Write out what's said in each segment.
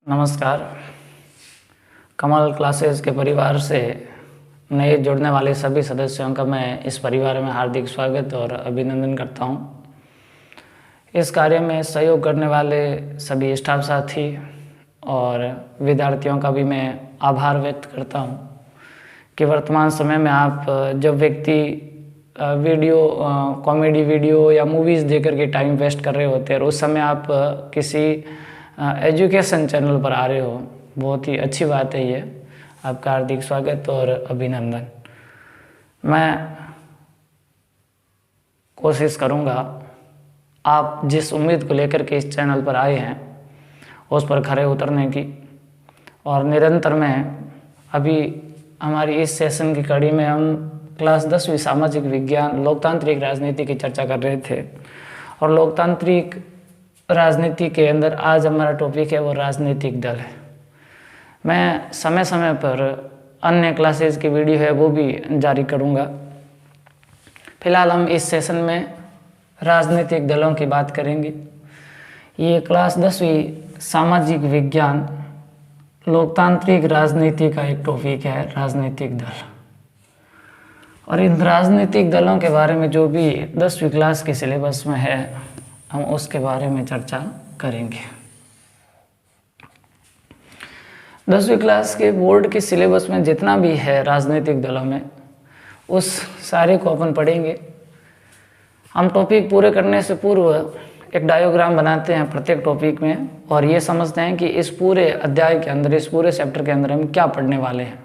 नमस्कार। कमल क्लासेस के परिवार से नए जुड़ने वाले सभी सदस्यों का मैं इस परिवार में हार्दिक स्वागत और अभिनंदन करता हूं। इस कार्य में सहयोग करने वाले सभी स्टाफ साथी और विद्यार्थियों का भी मैं आभार व्यक्त करता हूं कि वर्तमान समय में आप जब व्यक्ति कॉमेडी वीडियो या मूवीज़ देख कर के टाइम वेस्ट कर रहे होते हैं और उस समय आप किसी एजुकेशन चैनल पर आ रहे हो, बहुत ही अच्छी बात है ये। आपका हार्दिक स्वागत और अभिनंदन। मैं कोशिश करूँगा आप जिस उम्मीद को लेकर के इस चैनल पर आए हैं उस पर खरे उतरने की, और निरंतर मैं अभी हमारी इस सेशन की कड़ी में हम क्लास 10वीं सामाजिक विज्ञान लोकतांत्रिक राजनीति की चर्चा कर रहे थे। और लोकतांत्रिक राजनीति के अंदर आज हमारा टॉपिक है वो राजनीतिक दल है। मैं समय समय पर अन्य क्लासेस की वीडियो है वो भी जारी करूँगा। फिलहाल हम इस सेशन में राजनीतिक दलों की बात करेंगे। ये क्लास 10वीं सामाजिक विज्ञान लोकतांत्रिक राजनीति का एक टॉपिक है, राजनीतिक दल। और इन राजनीतिक दलों के बारे में जो भी 10वीं क्लास के सिलेबस में है हम उसके बारे में चर्चा करेंगे। 10वीं क्लास के बोर्ड के सिलेबस में जितना भी है राजनीतिक दलों में उस सारे को अपन पढ़ेंगे। हम टॉपिक पूरे करने से पूर्व एक डायग्राम बनाते हैं प्रत्येक टॉपिक में और ये समझते हैं कि इस पूरे अध्याय के अंदर, इस पूरे चैप्टर के अंदर हम क्या पढ़ने वाले हैं।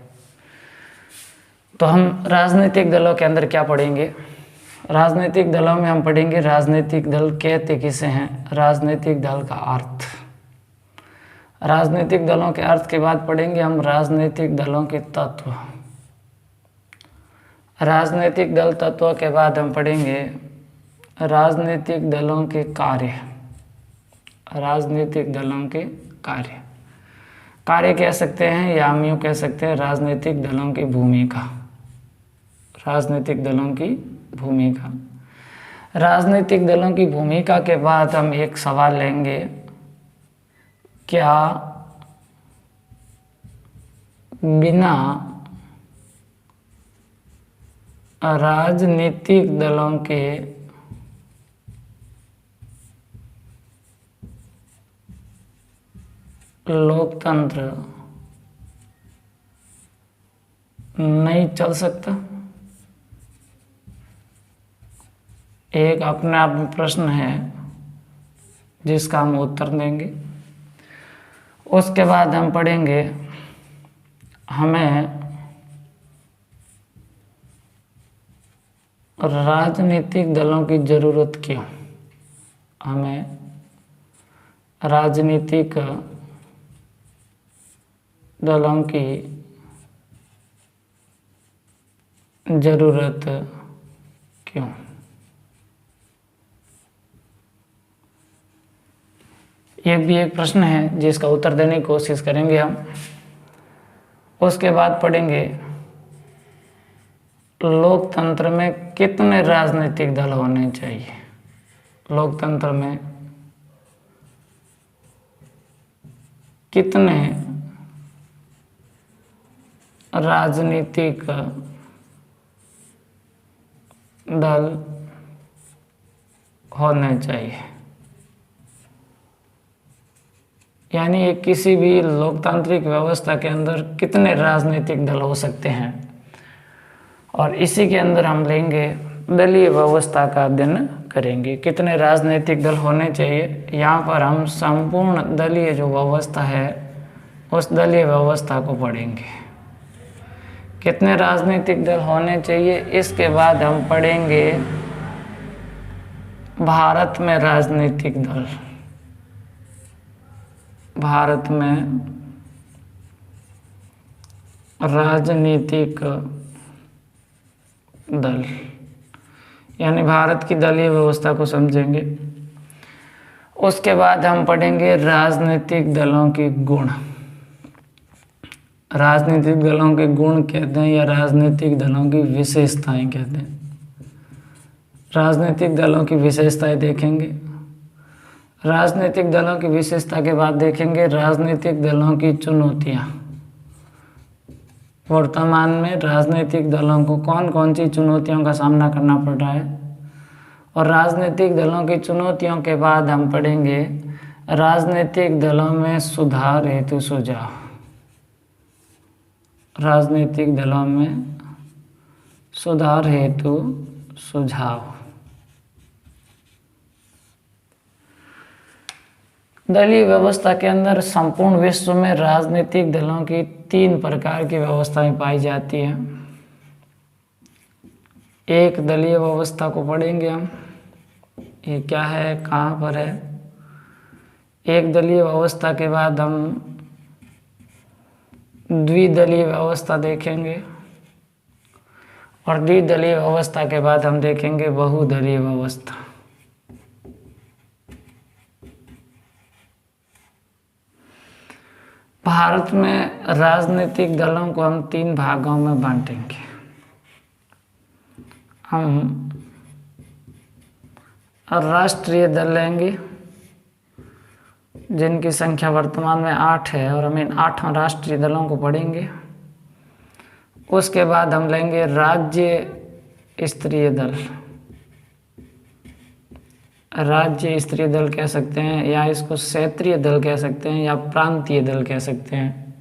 तो हम राजनीतिक दलों के अंदर क्या पढ़ेंगे? राजनीतिक दलों में हम पढ़ेंगे राजनीतिक दल कहते किसे हैं, राजनीतिक दल का अर्थ। राजनीतिक दलों के अर्थ के बाद पढ़ेंगे हम राजनीतिक दलों के तत्व। राजनीतिक दल तत्व के बाद हम पढ़ेंगे राजनीतिक दलों के कार्य। राजनीतिक दलों के कार्य कह सकते हैं या हम यूँ कह सकते हैं राजनीतिक दलों की भूमिका। राजनीतिक दलों की भूमिका। राजनीतिक दलों की भूमिका के बाद हम एक सवाल लेंगे, क्या बिना राजनीतिक दलों के लोकतंत्र नहीं चल सकता? एक अपने आप में प्रश्न है जिसका हम उत्तर देंगे। उसके बाद हम पढ़ेंगे हमें राजनीतिक दलों की जरूरत क्यों। हमें राजनीतिक दलों की जरूरत क्यों। ये भी एक प्रश्न है जिसका उत्तर देने की कोशिश करेंगे हम। उसके बाद पढ़ेंगे लोकतंत्र में कितने राजनीतिक दल होने चाहिए। लोकतंत्र में कितने राजनीतिक दल होने चाहिए, यानी एक किसी भी लोकतांत्रिक व्यवस्था के अंदर कितने राजनीतिक दल हो सकते हैं। और इसी के अंदर हम लेंगे दलीय व्यवस्था का अध्ययन करेंगे। कितने राजनीतिक दल होने चाहिए, यहाँ पर हम संपूर्ण दलीय जो व्यवस्था है उस दलीय व्यवस्था को पढ़ेंगे। कितने राजनीतिक दल होने चाहिए, इसके बाद हम पढ़ेंगे भारत में राजनीतिक दल। भारत में राजनीतिक दल, यानी भारत की दलीय व्यवस्था को समझेंगे। उसके बाद हम पढ़ेंगे राजनीतिक दलों के गुण। राजनीतिक दलों के गुण कहते हैं या राजनीतिक दलों की विशेषताएं कहते हैं। राजनीतिक दलों की विशेषताएं देखेंगे। राजनीतिक दलों की विशेषता के बाद देखेंगे राजनीतिक दलों की चुनौतियाँ। वर्तमान में राजनीतिक दलों को कौन कौन सी चुनौतियों का सामना करना पड़ रहा है, और राजनीतिक दलों की चुनौतियों के बाद हम पढ़ेंगे राजनीतिक दलों में सुधार हेतु सुझाव। राजनीतिक दलों में सुधार हेतु सुझाव। दलीय व्यवस्था के अंदर संपूर्ण विश्व में राजनीतिक दलों की 3 प्रकार की व्यवस्थाएं पाई जाती हैं। एक दलीय व्यवस्था को पढ़ेंगे हम, ये क्या है, कहाँ पर है। एक दलीय व्यवस्था के बाद हम द्विदलीय व्यवस्था देखेंगे, और द्विदलीय व्यवस्था के बाद हम देखेंगे बहुदलीय व्यवस्था। भारत में राजनीतिक दलों को हम 3 भागों में बांटेंगे। हम राष्ट्रीय दल लेंगे जिनकी संख्या वर्तमान में 8 है, और हम इन 8 राष्ट्रीय दलों को पढ़ेंगे। उसके बाद हम लेंगे राज्य स्तरीय दल। राज्य स्तरीय दल कह सकते हैं, या इसको क्षेत्रीय दल कह सकते हैं, या प्रांतीय दल कह सकते हैं।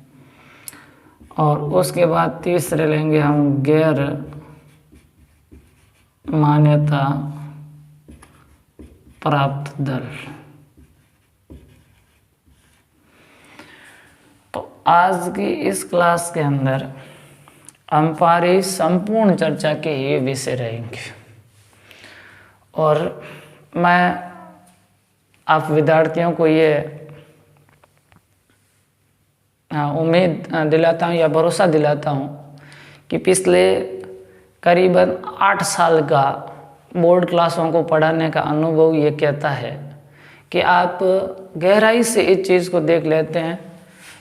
और उसके बाद तीसरे लेंगे हम गैर मान्यता प्राप्त दल। तो आज की इस क्लास के अंदर हमारी संपूर्ण चर्चा के ये विषय रहेंगे, और मैं आप विद्यार्थियों को ये उम्मीद दिलाता हूँ या भरोसा दिलाता हूँ कि पिछले करीबन 8 साल का बोर्ड क्लासों को पढ़ाने का अनुभव ये कहता है कि आप गहराई से इस चीज़ को देख लेते हैं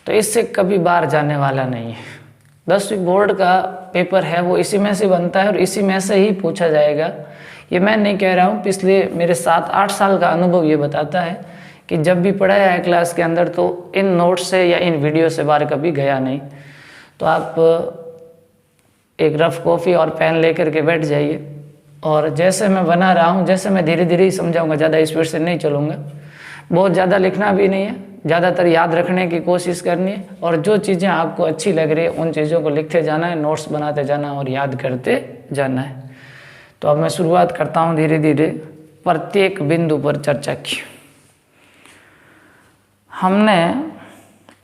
तो इससे कभी बाहर जाने वाला नहीं है। 10वीं बोर्ड का पेपर है वो इसी में से बनता है और इसी में से ही पूछा जाएगा। ये मैं नहीं कह रहा हूँ, पिछले मेरे 7-8 साल का अनुभव ये बताता है कि जब भी पढ़ाया है क्लास के अंदर तो इन नोट्स से या इन वीडियो से बाहर कभी गया नहीं। तो आप एक रफ कॉपी और पेन लेकर के बैठ जाइए, और जैसे मैं बना रहा हूँ, जैसे मैं धीरे धीरे ही समझाऊंगा, ज़्यादा स्पीड से नहीं चलूँगा। बहुत ज़्यादा लिखना भी नहीं है, ज़्यादातर याद रखने की कोशिश करनी है, और जो चीज़ें आपको अच्छी लग रही है उन चीज़ों को लिखते जाना है, नोट्स बनाते जाना है और याद करते जाना है। तो अब मैं शुरुआत करता हूँ धीरे धीरे प्रत्येक बिंदु पर चर्चा की। हमने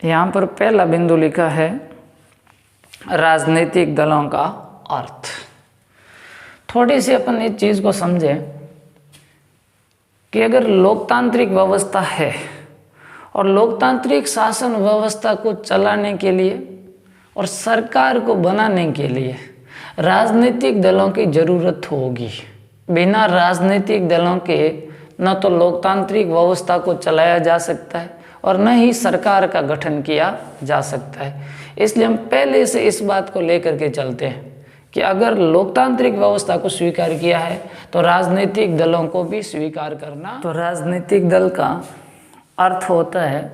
यहाँ पर पहला बिंदु लिखा है राजनीतिक दलों का अर्थ। थोड़ी सी अपन इस चीज़ को समझें कि अगर लोकतांत्रिक व्यवस्था है और लोकतांत्रिक शासन व्यवस्था को चलाने के लिए और सरकार को बनाने के लिए राजनीतिक दलों की ज़रूरत होगी। बिना राजनीतिक दलों के न तो लोकतांत्रिक व्यवस्था को चलाया जा सकता है और न ही सरकार का गठन किया जा सकता है। इसलिए हम पहले से इस बात को लेकर के चलते हैं कि अगर लोकतांत्रिक व्यवस्था को स्वीकार किया है तो राजनीतिक दलों को भी स्वीकार करना। तो राजनीतिक दल का अर्थ होता है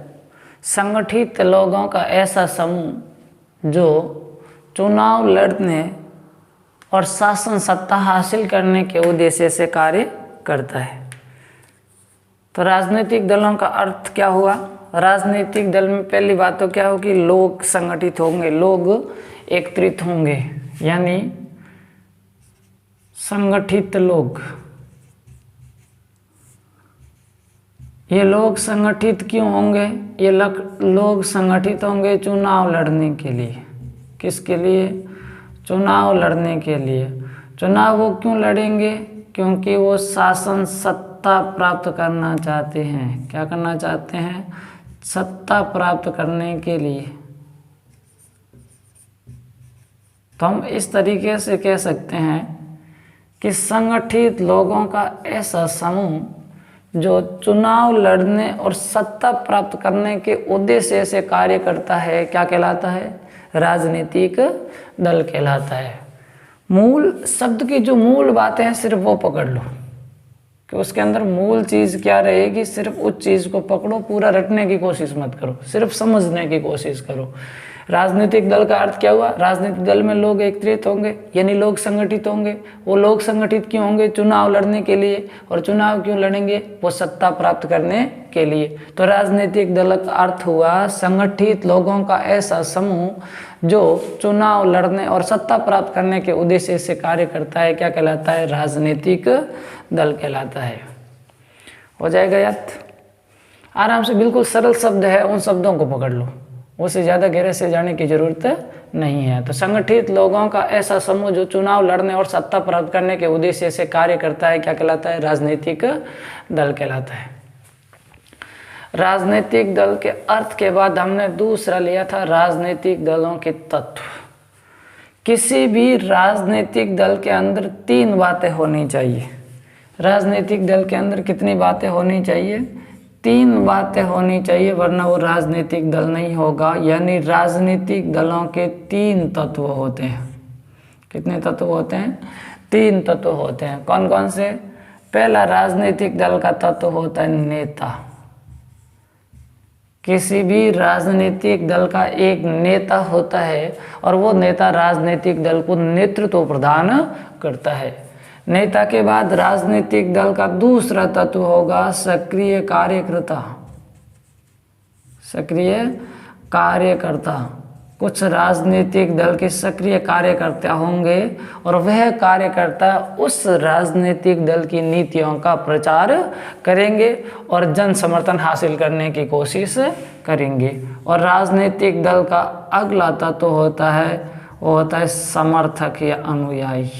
संगठित लोगों का ऐसा समूह जो चुनाव लड़ने और शासन सत्ता हासिल करने के उद्देश्य से कार्य करता है। तो राजनीतिक दलों का अर्थ क्या हुआ? राजनीतिक दल में पहली बात तो क्या होगी, लोग संगठित होंगे, लोग एकत्रित होंगे, यानी संगठित लोग। ये लोग संगठित क्यों होंगे? ये लोग संगठित होंगे चुनाव लड़ने के लिए। किसके लिए? चुनाव लड़ने के लिए। चुनाव वो क्यों लड़ेंगे? क्योंकि वो शासन सत्ता प्राप्त करना चाहते हैं। क्या करना चाहते हैं? सत्ता प्राप्त करने के लिए। तो हम इस तरीके से कह सकते हैं कि संगठित लोगों का ऐसा समूह जो चुनाव लड़ने और सत्ता प्राप्त करने के उद्देश्य से कार्य करता है, क्या कहलाता है? राजनीतिक दल कहलाता है। मूल शब्द की जो मूल बातें हैं सिर्फ वो पकड़ लो। कि उसके अंदर मूल चीज़ क्या रहेगी, सिर्फ उस चीज़ को पकड़ो, पूरा रटने की कोशिश मत करो, सिर्फ समझने की कोशिश करो। राजनीतिक दल का अर्थ क्या हुआ, राजनीतिक दल में लोग एकत्रित होंगे, यानी लोग संगठित होंगे। वो लोग संगठित क्यों होंगे, चुनाव लड़ने के लिए। और चुनाव क्यों लड़ेंगे, वो सत्ता प्राप्त करने के लिए। तो राजनीतिक दल का अर्थ हुआ संगठित लोगों का ऐसा समूह जो चुनाव लड़ने और सत्ता प्राप्त करने के उद्देश्य से कार्य करता है। क्या कहलाता है, राजनीतिक दल कहलाता है। हो जाएगा याद, आराम से, बिल्कुल सरल शब्द है, उन शब्दों को पकड़ लो, उससे ज़्यादा गहरे से जाने की जरूरत नहीं है। तो संगठित लोगों का ऐसा समूह जो चुनाव लड़ने और सत्ता प्राप्त करने के उद्देश्य से कार्य करता है, क्या कहलाता है, राजनीतिक दल कहलाता है। राजनीतिक दल के अर्थ के बाद हमने दूसरा लिया था राजनीतिक दलों के तत्व। किसी भी राजनीतिक दल के अंदर 3 बातें होनी चाहिए। राजनीतिक दल के अंदर कितनी बातें होनी चाहिए, 3 बातें होनी चाहिए, वरना वो राजनीतिक दल नहीं होगा। यानी राजनीतिक दलों के 3 तत्व होते हैं। कितने तत्व होते हैं, 3 तत्व होते हैं। कौन कौन से, पहला राजनीतिक दल का तत्व होता है नेता। किसी भी राजनीतिक दल का एक नेता होता है और वो नेता राजनीतिक दल को नेतृत्व प्रदान करता है। नेता के बाद राजनीतिक दल का दूसरा तत्व होगा सक्रिय कार्यकर्ता। सक्रिय कार्यकर्ता, कुछ राजनीतिक दल के सक्रिय कार्यकर्ता होंगे और वह कार्यकर्ता उस राजनीतिक दल की नीतियों का प्रचार करेंगे और जन समर्थन हासिल करने की कोशिश करेंगे। और राजनीतिक दल का अगला तत्व होता है, वो होता है समर्थक या अनुयायी।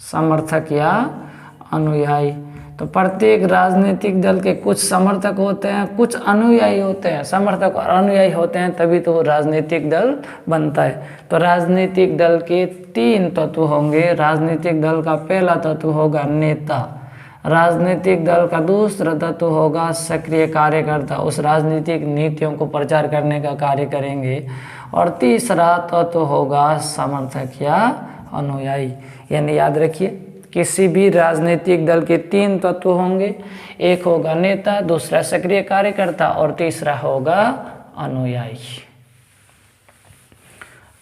समर्थक या अनुयायी, तो प्रत्येक राजनीतिक दल के कुछ समर्थक होते हैं, कुछ अनुयायी होते हैं। समर्थक और अनुयायी होते हैं तभी तो वो राजनीतिक दल बनता है। तो राजनीतिक दल के 3 तत्व होंगे। राजनीतिक दल का पहला तत्व होगा नेता, राजनीतिक दल का दूसरा तत्व होगा सक्रिय कार्यकर्ता, उस राजनीतिक नीतियों को प्रचार करने का कार्य करेंगे। और तीसरा तत्व होगा समर्थक या अनुयायी। यानी याद रखिए, किसी भी राजनीतिक दल के 3 तत्व होंगे, एक होगा नेता, दूसरा सक्रिय कार्यकर्ता और तीसरा होगा अनुयायी।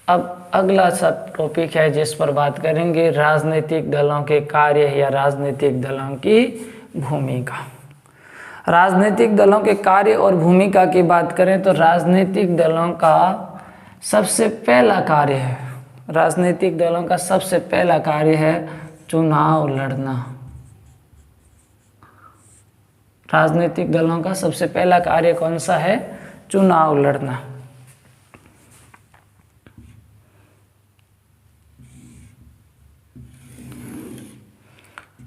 अब अगला सब टॉपिक है जिस पर बात करेंगे, राजनीतिक दलों के कार्य या राजनीतिक दलों की भूमिका। राजनीतिक दलों के कार्य और भूमिका की बात करें तो राजनीतिक दलों का सबसे पहला कार्य है, राजनीतिक दलों का सबसे पहला कार्य है चुनाव लड़ना। राजनीतिक दलों का सबसे पहला कार्य कौन सा है, चुनाव लड़ना।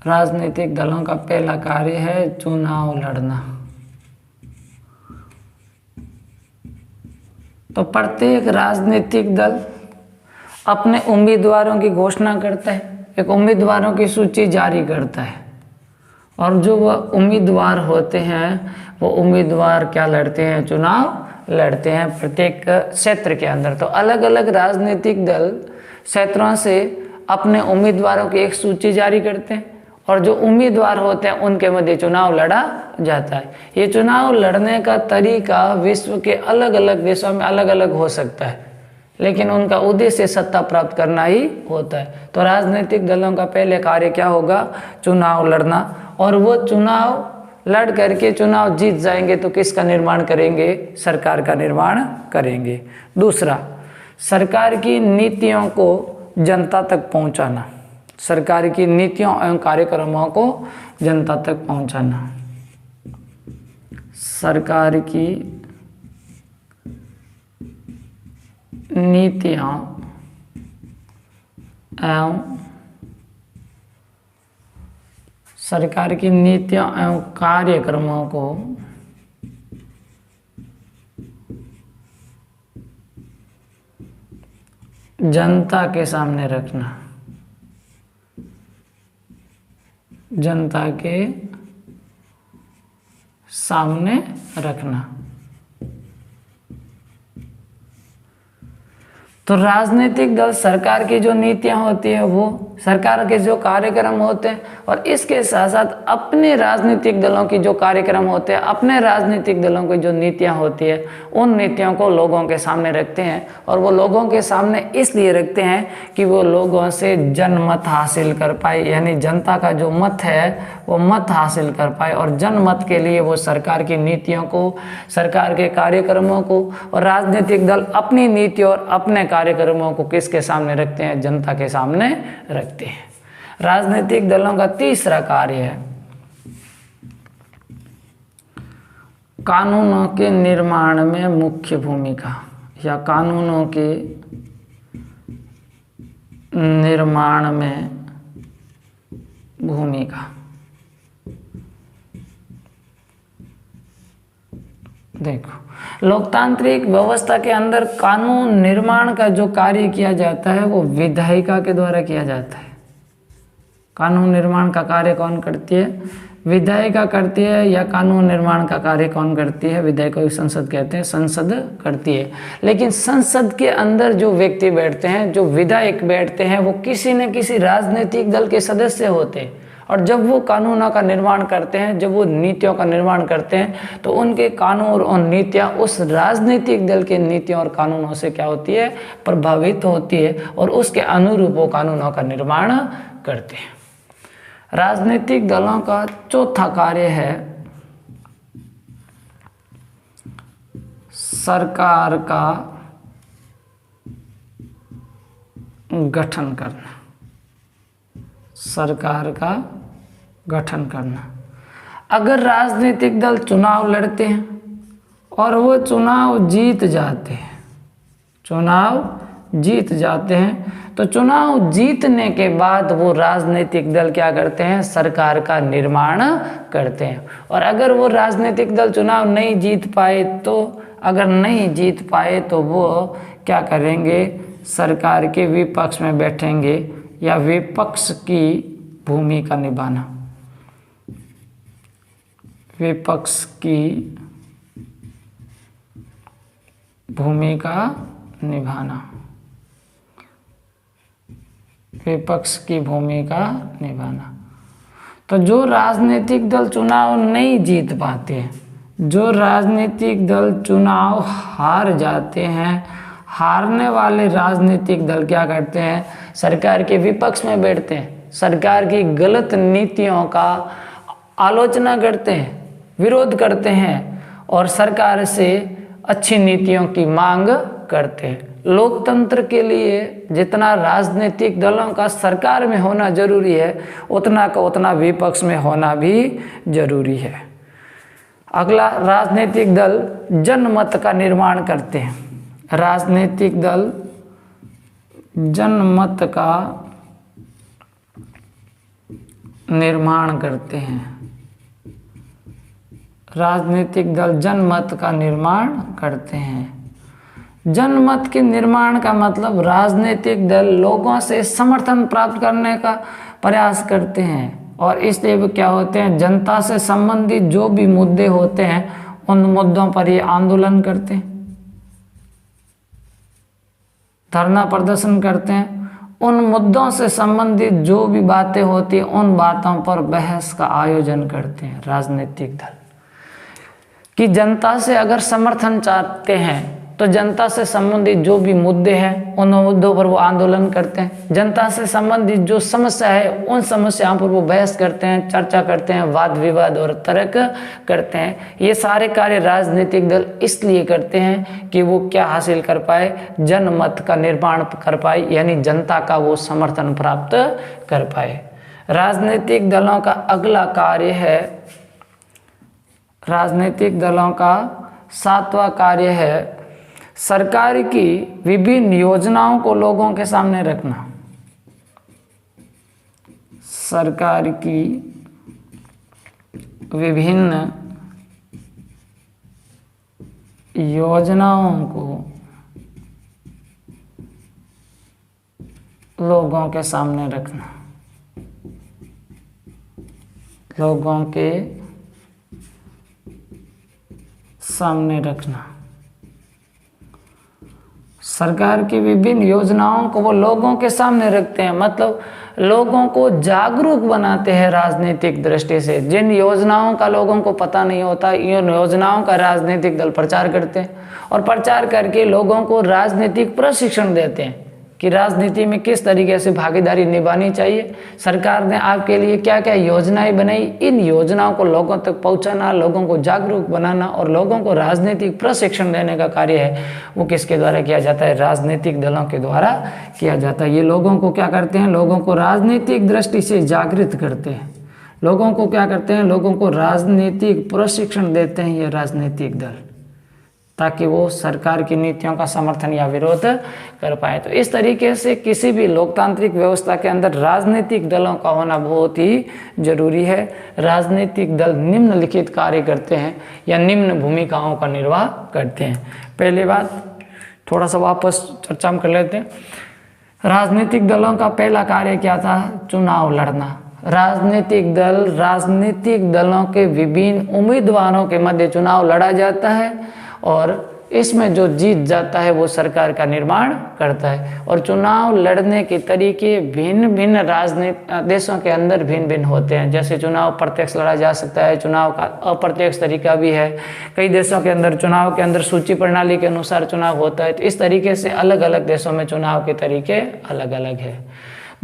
राजनीतिक दलों का पहला कार्य है चुनाव लड़ना। तो प्रत्येक राजनीतिक दल अपने उम्मीदवारों की घोषणा करता है, एक उम्मीदवारों की सूची जारी करता है और जो वह उम्मीदवार होते हैं वो उम्मीदवार क्या लड़ते हैं, चुनाव लड़ते हैं प्रत्येक क्षेत्र के अंदर। तो अलग अलग राजनीतिक दल क्षेत्रों से अपने उम्मीदवारों की एक सूची जारी करते हैं और जो उम्मीदवार होते हैं उनके मध्य चुनाव लड़ा जाता है। ये चुनाव लड़ने का तरीका विश्व के अलग अलग देशों में अलग अलग हो सकता है, लेकिन उनका उद्देश्य सत्ता प्राप्त करना ही होता है। तो राजनीतिक दलों का पहले कार्य क्या होगा, चुनाव लड़ना। और वो चुनाव लड़ करके चुनाव जीत जाएंगे तो किसका निर्माण करेंगे, सरकार का निर्माण करेंगे। दूसरा, सरकार की नीतियों को जनता तक पहुंचाना, सरकार की नीतियों एवं कार्यक्रमों को जनता तक पहुंचाना। सरकार की नीतियां एवं सरकार की नीतियों एवं कार्यक्रमों को जनता के सामने रखना, जनता के सामने रखना। तो राजनीतिक दल सरकार की जो नीतियां होती है वो सरकार के जो कार्यक्रम होते हैं और इसके साथ साथ अपने राजनीतिक दलों की जो कार्यक्रम होते हैं, अपने राजनीतिक दलों की जो नीतियां होती है, उन नीतियों को लोगों के सामने रखते हैं। और वो लोगों के सामने इसलिए रखते हैं कि वो लोगों से जनमत हासिल कर पाए, यानी जनता का जो मत है वो मत हासिल कर पाए। और जनमत के लिए वो सरकार की नीतियों को, सरकार के कार्यक्रमों को, और राजनीतिक दल अपनी नीति और अपने कार्यक्रमों को किसके सामने रखते हैं? जनता के सामने रखते हैं। राजनीतिक दलों का तीसरा कार्य है कानूनों के निर्माण में मुख्य भूमिका, या कानूनों के निर्माण में भूमिका। देखो, लोकतांत्रिक व्यवस्था के अंदर कानून निर्माण का जो कार्य किया जाता है वो विधायिका के द्वारा किया जाता है। कानून निर्माण का कार्य कौन करती है? विधायिका करती है। या कानून निर्माण का कार्य कौन करती है? विधायिका को संसद कहते हैं, संसद करती है। लेकिन संसद के अंदर जो व्यक्ति बैठते हैं, जो विधायक बैठते हैं, वो किसी न किसी राजनीतिक दल के सदस्य होते हैं। और जब वो कानूनों का निर्माण करते हैं, जब वो नीतियों का निर्माण करते हैं, तो उनके कानून और नीतियाँ उस राजनीतिक दल के नीतियों और कानूनों से क्या होती है? प्रभावित होती है, और उसके अनुरूप वो कानूनों का निर्माण करते हैं। राजनीतिक दलों का चौथा कार्य है सरकार का गठन करना। सरकार का गठन करना। अगर राजनीतिक दल चुनाव लड़ते हैं और वो चुनाव जीत जाते हैं, चुनाव जीत जाते हैं, तो चुनाव जीतने के बाद वो राजनीतिक दल क्या करते हैं? सरकार का निर्माण करते हैं। और अगर वो राजनीतिक दल चुनाव नहीं जीत पाए तो, अगर नहीं जीत पाए तो वो क्या करेंगे? सरकार के विपक्ष में बैठेंगे, या विपक्ष की भूमिका निभाना, विपक्ष की भूमिका निभाना, विपक्ष की भूमिका निभाना। तो जो राजनीतिक दल चुनाव नहीं जीत पाते हैं, जो राजनीतिक दल चुनाव हार जाते हैं, हारने वाले राजनीतिक दल क्या करते हैं? सरकार के विपक्ष में बैठते हैं, सरकार की गलत नीतियों का आलोचना करते हैं, विरोध करते हैं, और सरकार से अच्छी नीतियों की मांग करते हैं। लोकतंत्र के लिए जितना राजनीतिक दलों का सरकार में होना जरूरी है, उतना का उतना विपक्ष में होना भी जरूरी है। अगला, राजनीतिक दल जनमत का निर्माण करते हैं। राजनीतिक दल जनमत का निर्माण करते हैं। राजनीतिक दल जनमत का निर्माण करते हैं। जनमत के निर्माण का मतलब राजनीतिक दल लोगों से समर्थन प्राप्त करने का प्रयास करते हैं, और इसलिए वो क्या होते हैं? जनता से संबंधित जो भी मुद्दे होते हैं उन मुद्दों पर ये आंदोलन करते हैं, धरना प्रदर्शन करते हैं। उन मुद्दों से संबंधित जो भी बातें होती हैं उन बातों पर बहस का आयोजन करते हैं राजनीतिक दल। कि जनता से अगर समर्थन चाहते हैं तो जनता से संबंधित जो भी मुद्दे हैं उन मुद्दों पर वो आंदोलन करते हैं। जनता से संबंधित जो समस्या है उन समस्याओं पर वो बहस करते हैं, चर्चा करते हैं, वाद विवाद और तर्क करते हैं। ये सारे कार्य राजनीतिक दल इसलिए करते हैं कि वो क्या हासिल कर पाए? जनमत का निर्माण कर पाए, यानी जनता का वो समर्थन प्राप्त कर पाए। राजनीतिक दलों का अगला कार्य है, राजनीतिक दलों का सातवां कार्य है सरकार की विभिन्न योजनाओं को लोगों के सामने रखना। सरकार की विभिन्न योजनाओं को लोगों के सामने रखना, लोगों के सामने रखना। सरकार की विभिन्न योजनाओं को वो लोगों के सामने रखते हैं, मतलब लोगों को जागरूक बनाते हैं राजनीतिक दृष्टि से। जिन योजनाओं का लोगों को पता नहीं होता, इन योजनाओं का राजनीतिक दल प्रचार करते हैं और प्रचार करके लोगों को राजनीतिक प्रशिक्षण देते हैं कि राजनीति में किस तरीके से भागीदारी निभानी चाहिए। सरकार ने आपके लिए क्या क्या योजनाएं बनाई, इन योजनाओं को लोगों तक पहुंचाना, लोगों को जागरूक बनाना और लोगों को राजनीतिक प्रशिक्षण देने का कार्य है वो किसके द्वारा किया जाता है? राजनीतिक दलों के द्वारा किया जाता है। ये लोगों को क्या करते हैं? लोगों को राजनीतिक दृष्टि से जागृत करते हैं। लोगों को क्या करते हैं? लोगों को राजनीतिक प्रशिक्षण देते हैं ये राजनीतिक दल, ताकि वो सरकार की नीतियों का समर्थन या विरोध कर पाए। तो इस तरीके से किसी भी लोकतांत्रिक व्यवस्था के अंदर राजनीतिक दलों का होना बहुत ही जरूरी है। राजनीतिक दल निम्नलिखित कार्य करते हैं या निम्न भूमिकाओं का निर्वाह करते हैं। पहली बात थोड़ा सा वापस चर्चा में कर लेते हैं। राजनीतिक दलों का पहला कार्य क्या था? चुनाव लड़ना। राजनीतिक दलों के विभिन्न उम्मीदवारों के मध्य चुनाव लड़ा जाता है और इसमें जो जीत जाता है वो सरकार का निर्माण करता है। और चुनाव लड़ने के तरीके भिन्न भिन्न देशों के अंदर भिन्न भिन्न होते हैं। जैसे चुनाव प्रत्यक्ष लड़ा जा सकता है, चुनाव का अप्रत्यक्ष तरीका भी है। कई देशों के अंदर चुनाव के अंदर सूची प्रणाली के अनुसार चुनाव होता है। तो इस तरीके से अलग अलग देशों में चुनाव के तरीके अलग अलग है।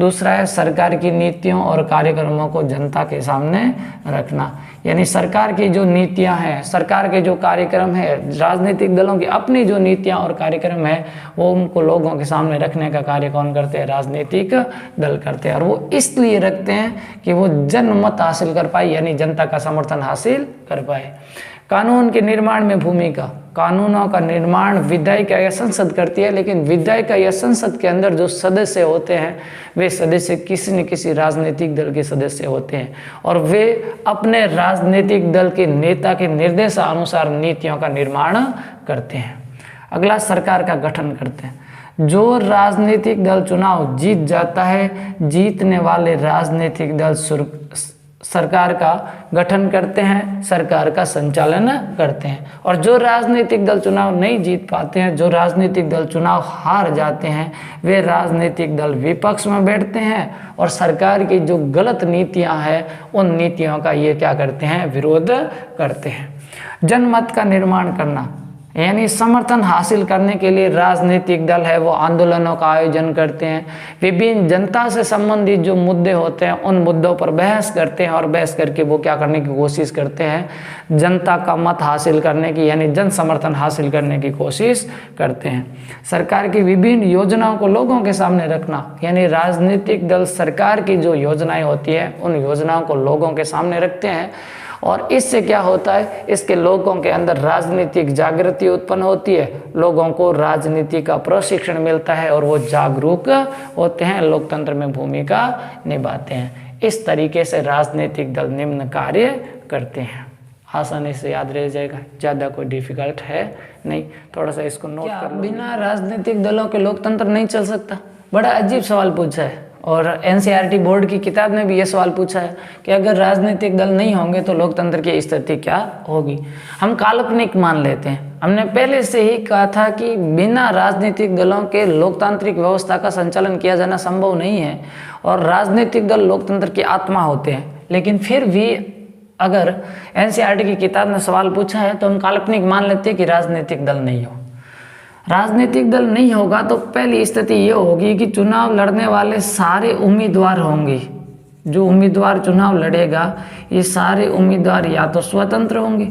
दूसरा है सरकार की नीतियों और कार्यक्रमों को जनता के सामने रखना, यानी सरकार की जो नीतियां हैं, सरकार के जो कार्यक्रम है, राजनीतिक दलों की अपनी जो नीतियां और कार्यक्रम है वो उनको लोगों के सामने रखने का कार्य कौन करते हैं? राजनीतिक दल करते हैं। और वो इसलिए रखते हैं कि वो जनमत हासिल कर पाए, यानी जनता का समर्थन हासिल कर पाए। कानून के निर्माण में भूमिका, कानूनों का निर्माण विधायिका या संसद करती है, लेकिन विधायिका या संसद के अंदर जो सदस्य होते हैं वे सदस्य किसी न किसी राजनीतिक दल के सदस्य होते हैं और वे अपने राजनीतिक दल के नेता के निर्देशानुसार नीतियों का निर्माण करते हैं। अगला, सरकार का गठन करते हैं। जो राजनीतिक दल चुनाव जीत जाता है, जीतने वाले राजनीतिक दल सरकार का गठन करते हैं, सरकार का संचालन करते हैं। और जो राजनीतिक दल चुनाव नहीं जीत पाते हैं, जो राजनीतिक दल चुनाव हार जाते हैं, वे राजनीतिक दल विपक्ष में बैठते हैं और सरकार की जो गलत नीतियां हैं उन नीतियों का ये क्या करते हैं? विरोध करते हैं। जनमत का निर्माण करना, यानी समर्थन हासिल करने के लिए राजनीतिक दल है वो आंदोलनों का आयोजन करते हैं। विभिन्न जनता से संबंधित जो मुद्दे होते हैं उन मुद्दों पर बहस करते हैं और बहस करके वो क्या करने की कोशिश करते हैं? जनता का मत हासिल करने की, यानी जन समर्थन हासिल करने की कोशिश करते हैं। सरकार की विभिन्न योजनाओं को लोगों के सामने रखना, यानी राजनीतिक दल सरकार की जो योजनाएं होती है उन योजनाओं को लोगों के सामने रखते हैं और इससे क्या होता है? इसके लोगों के अंदर राजनीतिक जागृति उत्पन्न होती है, लोगों को राजनीति का प्रशिक्षण मिलता है और वो जागरूक होते हैं, लोकतंत्र में भूमिका निभाते हैं। इस तरीके से राजनीतिक दल निम्न कार्य करते हैं। आसानी से याद रह जाएगा, ज़्यादा कोई डिफिकल्ट है नहीं। थोड़ा सा इसको नोट कर लो। बिना राजनीतिक दलों के लोकतंत्र नहीं चल सकता? बड़ा अजीब सवाल पूछा है और एनसीईआरटी बोर्ड की किताब ने भी ये सवाल पूछा है कि अगर राजनीतिक दल नहीं होंगे तो लोकतंत्र की स्थिति क्या होगी। हम काल्पनिक मान लेते हैं। हमने पहले से ही कहा था कि बिना राजनीतिक दलों के लोकतांत्रिक व्यवस्था का संचालन किया जाना संभव नहीं है और राजनीतिक दल लोकतंत्र की आत्मा होते हैं। लेकिन फिर भी अगर एनसीईआरटी की किताब ने सवाल पूछा है तो हम काल्पनिक मान लेते हैं कि राजनीतिक दल नहीं हो। राजनीतिक दल नहीं होगा तो पहली स्थिति ये होगी कि चुनाव लड़ने वाले सारे उम्मीदवार होंगे, जो उम्मीदवार चुनाव लड़ेगा ये सारे उम्मीदवार या तो स्वतंत्र होंगे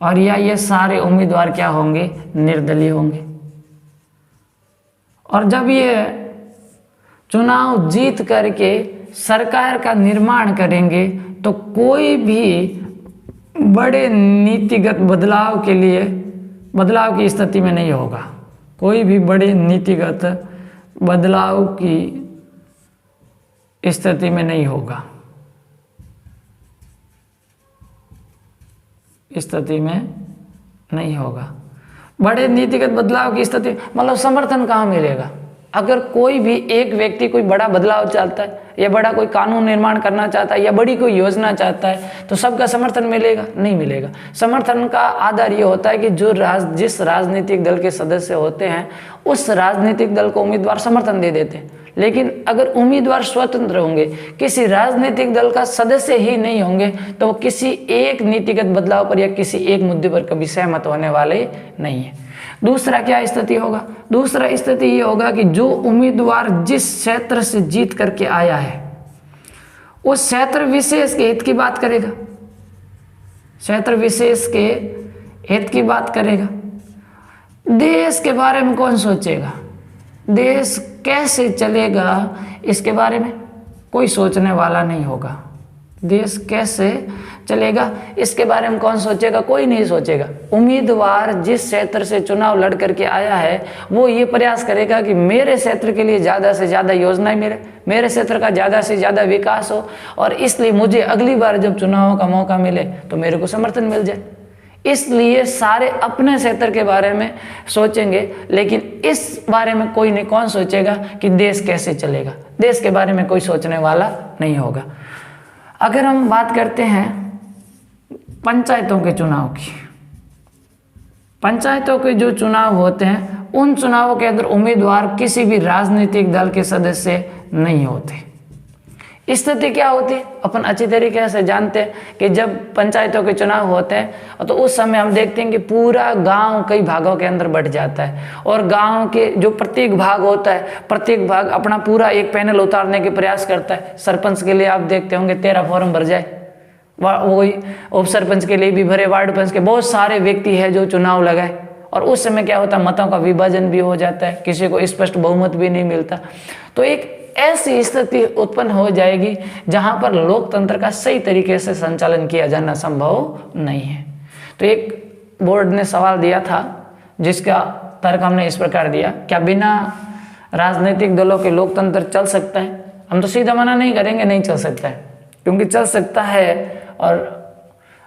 और या ये सारे उम्मीदवार क्या होंगे? निर्दलीय होंगे। और जब ये चुनाव जीत करके सरकार का निर्माण करेंगे तो कोई भी बड़े नीतिगत बदलाव की स्थिति में नहीं होगा। कोई भी बड़े नीतिगत बदलाव की स्थिति में नहीं होगा। स्थिति में नहीं होगा। बड़े नीतिगत बदलाव की स्थिति मतलब समर्थन कहाँ मिलेगा? अगर कोई भी एक व्यक्ति कोई बड़ा बदलाव चाहता है या बड़ा कोई कानून निर्माण करना चाहता है या बड़ी कोई योजना चाहता है तो सबका समर्थन मिलेगा? नहीं मिलेगा। समर्थन का आधार ये होता है कि जिस राजनीतिक दल के सदस्य होते हैं उस राजनीतिक दल को उम्मीदवार समर्थन दे देते हैं। लेकिन अगर उम्मीदवार स्वतंत्र होंगे, किसी राजनीतिक दल का सदस्य ही नहीं होंगे, तो वो किसी एक नीतिगत बदलाव पर या किसी एक मुद्दे पर कभी सहमत होने वाले नहीं है। दूसरा क्या स्थिति होगा? दूसरा स्थिति ये होगा कि जो उम्मीदवार जिस क्षेत्र से जीत करके आया है उस क्षेत्र विशेष के हित की बात करेगा, क्षेत्र विशेष के हित की बात करेगा। देश के बारे में कौन सोचेगा? देश कैसे चलेगा इसके बारे में कोई सोचने वाला नहीं होगा। देश कैसे चलेगा इसके बारे में कौन सोचेगा? कोई नहीं सोचेगा। उम्मीदवार जिस क्षेत्र से चुनाव लड़ करके आया है वो ये प्रयास करेगा कि मेरे क्षेत्र के लिए ज़्यादा से ज़्यादा योजनाएं मिले, मेरे क्षेत्र का ज़्यादा से ज़्यादा विकास हो, और इसलिए मुझे अगली बार जब चुनाव का मौका मिले तो मेरे को समर्थन मिल जाए। इसलिए सारे अपने क्षेत्र के बारे में सोचेंगे, लेकिन इस बारे में कोई नहीं। कौन सोचेगा कि देश कैसे चलेगा? देश के बारे में कोई सोचने वाला नहीं होगा। अगर हम बात करते हैं पंचायतों के चुनाव की, पंचायतों के जो चुनाव होते हैं उन चुनावों के अंदर उम्मीदवार किसी भी राजनीतिक दल के सदस्य नहीं होते। स्थिति क्या होती है अपन अच्छी तरीके से जानते हैं कि जब पंचायतों के चुनाव होते हैं तो उस समय हम देखते हैं कि पूरा गांव कई भागों के अंदर बंट जाता है, और गांव के जो प्रत्येक भाग होता है, प्रत्येक भाग अपना पूरा एक पैनल उतारने के प्रयास करता है। सरपंच के लिए आप देखते होंगे 13 फॉर्म भर जाए, वही उप सरपंच के लिए भी भरे, वार्ड पंच के, बहुत सारे व्यक्ति है जो चुनाव लगाए, और उस समय क्या होता है मतों का विभाजन भी हो जाता है, किसी को स्पष्ट बहुमत भी नहीं मिलता। तो एक ऐसी स्थिति उत्पन्न हो जाएगी जहां पर लोकतंत्र का सही तरीके से संचालन किया जाना संभव नहीं है। तो एक बोर्ड ने सवाल दिया था जिसका तर्क हमने इस प्रकार दिया, क्या बिना राजनीतिक दलों के लोकतंत्र चल सकता है? हम तो सीधा मना नहीं करेंगे, नहीं चल सकता है, क्योंकि चल सकता है। और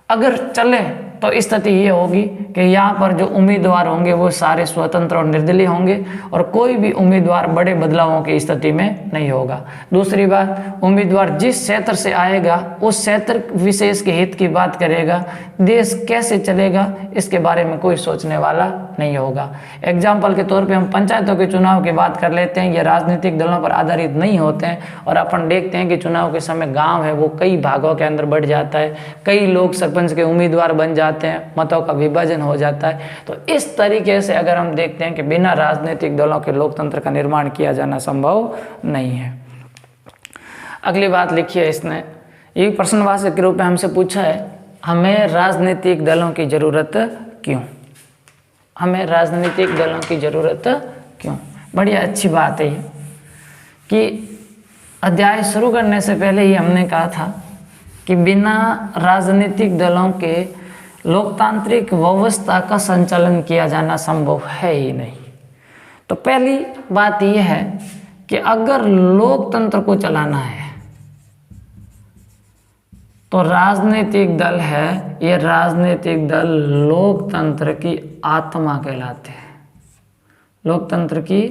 अगर चले तो स्थिति ये होगी कि यहाँ पर जो उम्मीदवार होंगे वो सारे स्वतंत्र और निर्दलीय होंगे, और कोई भी उम्मीदवार बड़े बदलावों की स्थिति में नहीं होगा। दूसरी बात, उम्मीदवार जिस क्षेत्र से आएगा उस क्षेत्र विशेष के हित की बात करेगा। देश कैसे चलेगा इसके बारे में कोई सोचने वाला नहीं होगा। एग्जाम्पल के तौर पे हम पंचायतों के चुनाव की बात कर लेते हैं। ये राजनीतिक दलों पर आधारित नहीं होते हैं, और अपन देखते हैं कि चुनाव के समय गाँव है वो कई भागों के अंदर बढ़ जाता है, कई लोग सरपंच के उम्मीदवार बन जाते हैं, मतों का विभाजन हो जाता है। तो इस तरीके से अगर हम देखते हैं कि बिना राजनीतिक दलों के लोकतंत्र का निर्माण किया जाना संभव नहीं है। अगली बात लिखिए, इसने ये प्रश्नवाचक के रूप में हमसे पूछा है, हमें राजनीतिक दलों की जरूरत क्यों? हमें राजनीतिक दलों की जरूरत क्यों? बढ़िया अच्छी बात है ये कि अध्याय शुरू करने से पहले ही हमने कहा था कि बिना राजनीतिक दलों के लोकतांत्रिक व्यवस्था का संचालन किया जाना संभव है ही नहीं। तो पहली बात यह है कि अगर लोकतंत्र को चलाना है तो राजनीतिक दल है, ये राजनीतिक दल लोकतंत्र की आत्मा कहलाते हैं। लोकतंत्र की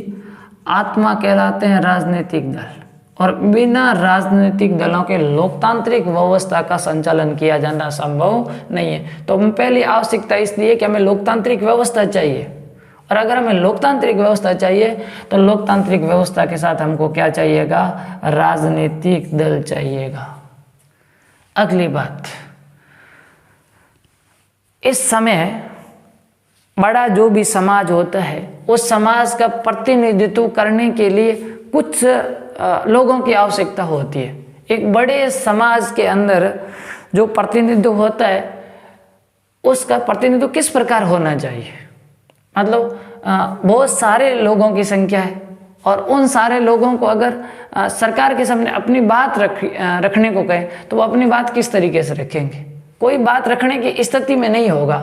आत्मा कहलाते हैं राजनीतिक दल, और बिना राजनीतिक दलों के लोकतांत्रिक व्यवस्था का संचालन किया जाना संभव नहीं है। तो पहली आवश्यकता इसलिए कि हमें लोकतांत्रिक व्यवस्था चाहिए, और अगर हमें लोकतांत्रिक व्यवस्था चाहिए तो लोकतांत्रिक व्यवस्था के साथ हमको क्या चाहिएगा? राजनीतिक दल चाहिएगा। अगली बात, इस समय बड़ा जो भी समाज होता है उस समाज का प्रतिनिधित्व करने के लिए कुछ लोगों की आवश्यकता होती है। एक बड़े समाज के अंदर जो प्रतिनिधित्व होता है उसका प्रतिनिधित्व किस प्रकार होना चाहिए? मतलब बहुत सारे लोगों की संख्या है, और उन सारे लोगों को अगर सरकार के सामने अपनी बात रखने को कहें तो वो अपनी बात किस तरीके से रखेंगे? कोई बात रखने की स्थिति में नहीं होगा।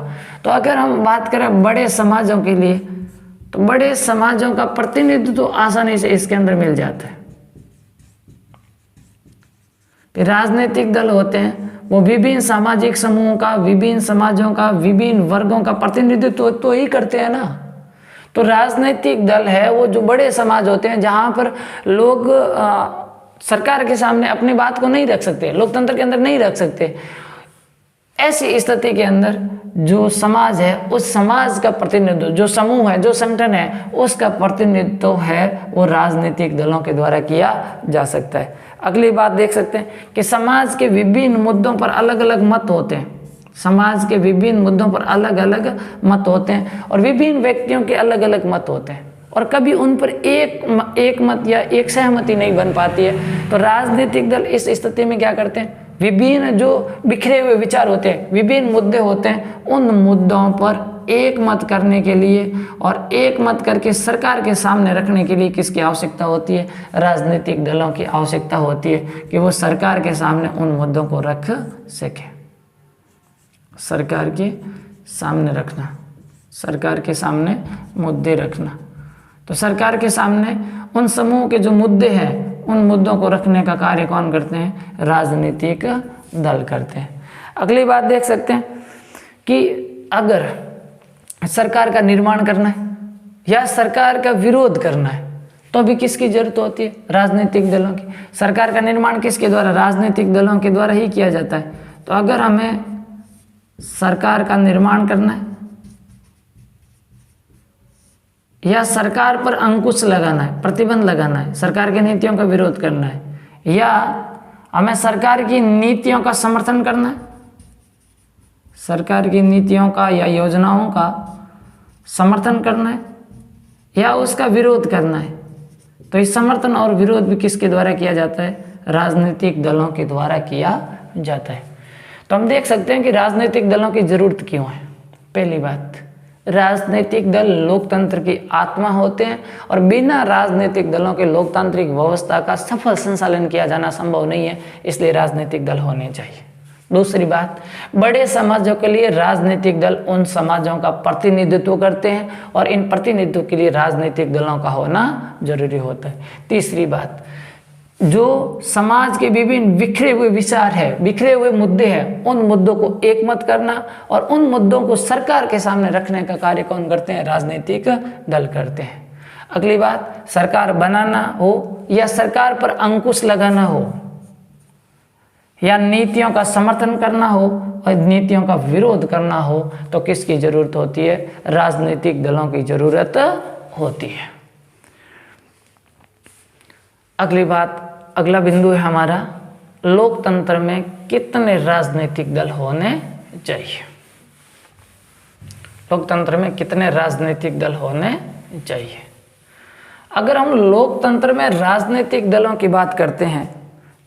तो अगर हम बात करें बड़े समाजों के लिए, तो बड़े समाजों का प्रतिनिधित्व तो आसानी से इसके अंदर मिल जाता है। राजनीतिक दल होते हैं वो विभिन्न सामाजिक समूहों का, विभिन्न समाजों का, विभिन्न वर्गों का प्रतिनिधित्व तो ही करते हैं ना। तो राजनीतिक दल है वो जो बड़े समाज होते हैं जहाँ पर लोग सरकार के सामने अपनी बात को नहीं रख सकते, लोकतंत्र के अंदर नहीं रख सकते। ऐसी स्थिति के अंदर जो समाज है उस समाज का प्रतिनिधित्व, जो समूह है, जो संगठन है, उसका प्रतिनिधित्व है वो राजनीतिक दलों के द्वारा किया जा सकता है। अगली बात देख सकते हैं कि समाज के विभिन्न मुद्दों पर अलग अलग मत होते हैं। समाज के विभिन्न मुद्दों पर अलग अलग मत होते हैं और विभिन्न व्यक्तियों के अलग अलग मत होते हैं और कभी उन पर एक मत या एक सहमति नहीं बन पाती है। तो राजनीतिक दल इस स्थिति में क्या करते हैं, विभिन्न जो बिखरे हुए विचार होते हैं, विभिन्न मुद्दे होते हैं, उन मुद्दों पर एक मत करने के लिए और एक मत करके सरकार के सामने रखने के लिए किसकी आवश्यकता होती है, राजनीतिक दलों की आवश्यकता होती है कि वो सरकार के सामने उन मुद्दों को रख सके। सरकार के सामने रखना, सरकार के सामने मुद्दे रखना। तो सरकार के सामने उन समूह के जो मुद्दे हैं उन मुद्दों को रखने का कार्य कौन करते हैं, राजनीतिक दल करते हैं। अगली बात देख सकते हैं कि अगर सरकार का निर्माण करना है या सरकार का विरोध करना है तो अभी किसकी जरूरत होती है, राजनीतिक दलों की। सरकार का निर्माण किसके द्वारा, राजनीतिक दलों के द्वारा ही किया जाता है। तो अगर हमें सरकार का निर्माण करना है या सरकार पर अंकुश लगाना है, प्रतिबंध लगाना है, सरकार की नीतियों का विरोध करना है, या हमें सरकार की नीतियों का समर्थन करना है, सरकार की नीतियों का या योजनाओं का समर्थन करना है या उसका विरोध करना है, तो इस समर्थन और विरोध भी किसके द्वारा किया जाता है, राजनीतिक दलों के द्वारा किया जाता है। तो हम देख सकते हैं कि राजनीतिक दलों की जरूरत क्यों है। पहली बात, राजनीतिक दल लोकतंत्र की आत्मा होते हैं और बिना राजनीतिक दलों के लोकतांत्रिक व्यवस्था का सफल संचालन किया जाना संभव नहीं है, इसलिए राजनीतिक दल होने चाहिए। दूसरी बात, बड़े समाजों के लिए राजनीतिक दल उन समाजों का प्रतिनिधित्व करते हैं और इन प्रतिनिधित्व के लिए राजनीतिक दलों का होना जरूरी होता है। तीसरी बात, जो समाज के विभिन्न बिखरे हुए विचार है, बिखरे हुए मुद्दे हैं, उन मुद्दों को एक मत करना और उन मुद्दों को सरकार के सामने रखने का कार्य कौन करते हैं, राजनीतिक दल करते हैं। अगली बात, सरकार बनाना हो या सरकार पर अंकुश लगाना हो या नीतियों का समर्थन करना हो और नीतियों का विरोध करना हो तो किसकी जरूरत होती है, राजनीतिक दलों की जरूरत होती है। अगली बात, अगला बिंदु है हमारा, लोकतंत्र में कितने राजनीतिक दल होने चाहिए। लोकतंत्र में कितने राजनीतिक दल होने चाहिए। अगर हम लोकतंत्र में राजनीतिक दलों की बात करते हैं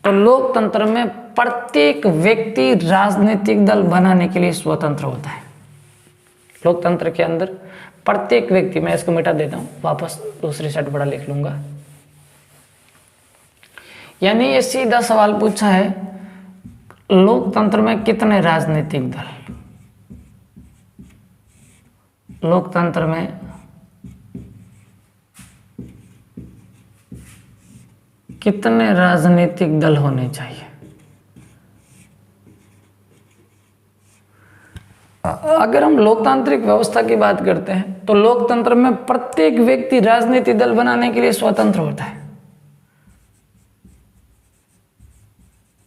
तो लोकतंत्र में प्रत्येक व्यक्ति राजनीतिक दल बनाने के लिए स्वतंत्र होता है। लोकतंत्र के अंदर प्रत्येक व्यक्ति, मैं इसको मिटा देता हूँ, वापस दूसरी साइड बड़ा लिख लूंगा। यानी ये सीधा सवाल पूछा है, लोकतंत्र में कितने राजनीतिक दल, लोकतंत्र में कितने राजनीतिक दल होने चाहिए। अगर हम लोकतांत्रिक व्यवस्था की बात करते हैं तो लोकतंत्र में प्रत्येक व्यक्ति राजनीतिक दल बनाने के लिए स्वतंत्र होता है।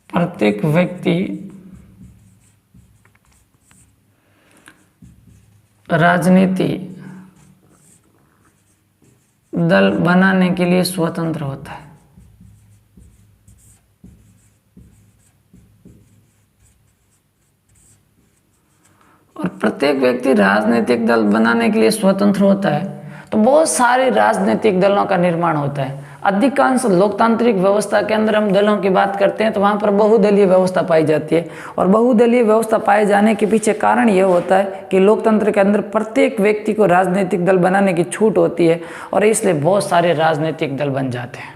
प्रत्येक व्यक्ति राजनीति दल बनाने के लिए स्वतंत्र होता है। और प्रत्येक व्यक्ति राजनीतिक दल बनाने के लिए स्वतंत्र होता है तो बहुत सारे राजनीतिक दलों का निर्माण होता है। अधिकांश लोकतांत्रिक व्यवस्था के अंदर हम दलों की बात करते हैं तो वहाँ पर बहुदलीय व्यवस्था पाई जाती है और बहुदलीय व्यवस्था पाए जाने के पीछे कारण यह होता है कि लोकतंत्र के अंदर प्रत्येक व्यक्ति को राजनीतिक दल बनाने की छूट होती है और इसलिए बहुत सारे राजनीतिक दल बन जाते हैं।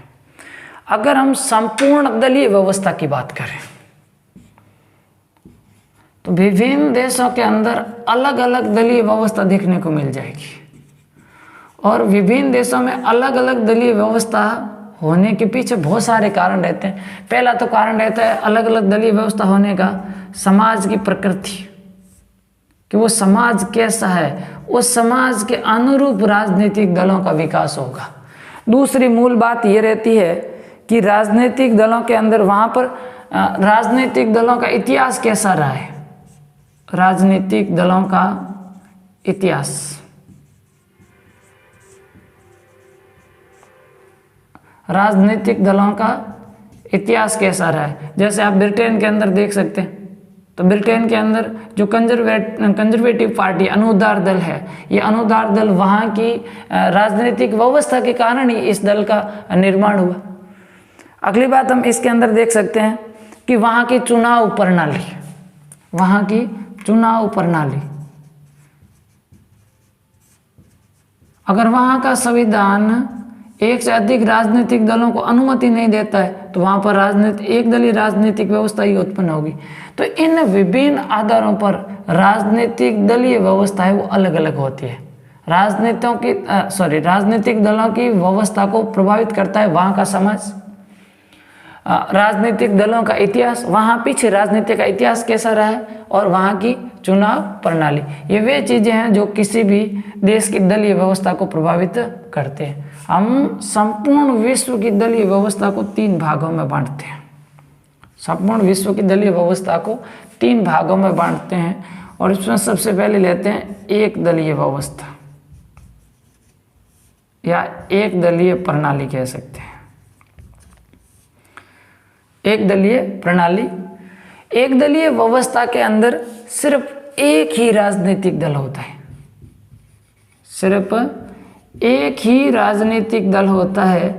अगर हम संपूर्ण दलीय व्यवस्था की बात करें तो विभिन्न देशों के अंदर अलग अलग दलीय व्यवस्था देखने को मिल जाएगी और विभिन्न देशों में अलग अलग दलीय व्यवस्था होने के पीछे बहुत सारे कारण रहते हैं। पहला तो कारण रहता है अलग अलग दलीय व्यवस्था होने का समाज की प्रकृति, कि वो समाज कैसा है, उस समाज के अनुरूप राजनीतिक दलों का विकास होगा। दूसरी मूल बात ये रहती है कि राजनीतिक दलों के अंदर वहाँ पर राजनीतिक दलों का इतिहास कैसा रहा है। राजनीतिक दलों का इतिहास, राजनीतिक दलों का इतिहास कैसा रहा है। जैसे आप ब्रिटेन के अंदर देख सकते हैं, तो ब्रिटेन के अंदर जो कंजर्वेटिव पार्टी अनुदार दल है, ये अनुदार दल वहाँ की राजनीतिक व्यवस्था के कारण ही इस दल का निर्माण हुआ। अगली बात हम इसके अंदर देख सकते हैं कि वहाँ की चुनाव प्रणाली, वहाँ की चुनाव प्रणाली, अगर वहाँ का संविधान एक से अधिक राजनीतिक दलों को अनुमति नहीं देता है तो वहाँ पर एक दलीय राजनीतिक व्यवस्था ही उत्पन्न होगी। तो इन विभिन्न आधारों पर राजनीतिक दलीय व्यवस्था है वो अलग अलग होती है। राजनीतिक दलों की व्यवस्था को प्रभावित करता है वहाँ का समाज, राजनीतिक दलों का इतिहास, वहाँ पीछे राजनीति का इतिहास कैसा रहा है, और वहाँ की चुनाव प्रणाली। ये वे चीज़ें हैं जो किसी भी देश की दलीय व्यवस्था को प्रभावित करते हैं। हम संपूर्ण विश्व की दलीय व्यवस्था को 3 भागों में बांटते हैं। संपूर्ण विश्व की दलीय व्यवस्था को 3 भागों में बांटते हैं, और इसमें सबसे पहले लेते हैं एक दलीय व्यवस्था या एक दलीय प्रणाली कह सकते हैं। एक दलीय प्रणाली, एक दलीय व्यवस्था के अंदर सिर्फ एक ही राजनीतिक दल होता है, सिर्फ एक ही राजनीतिक दल होता है,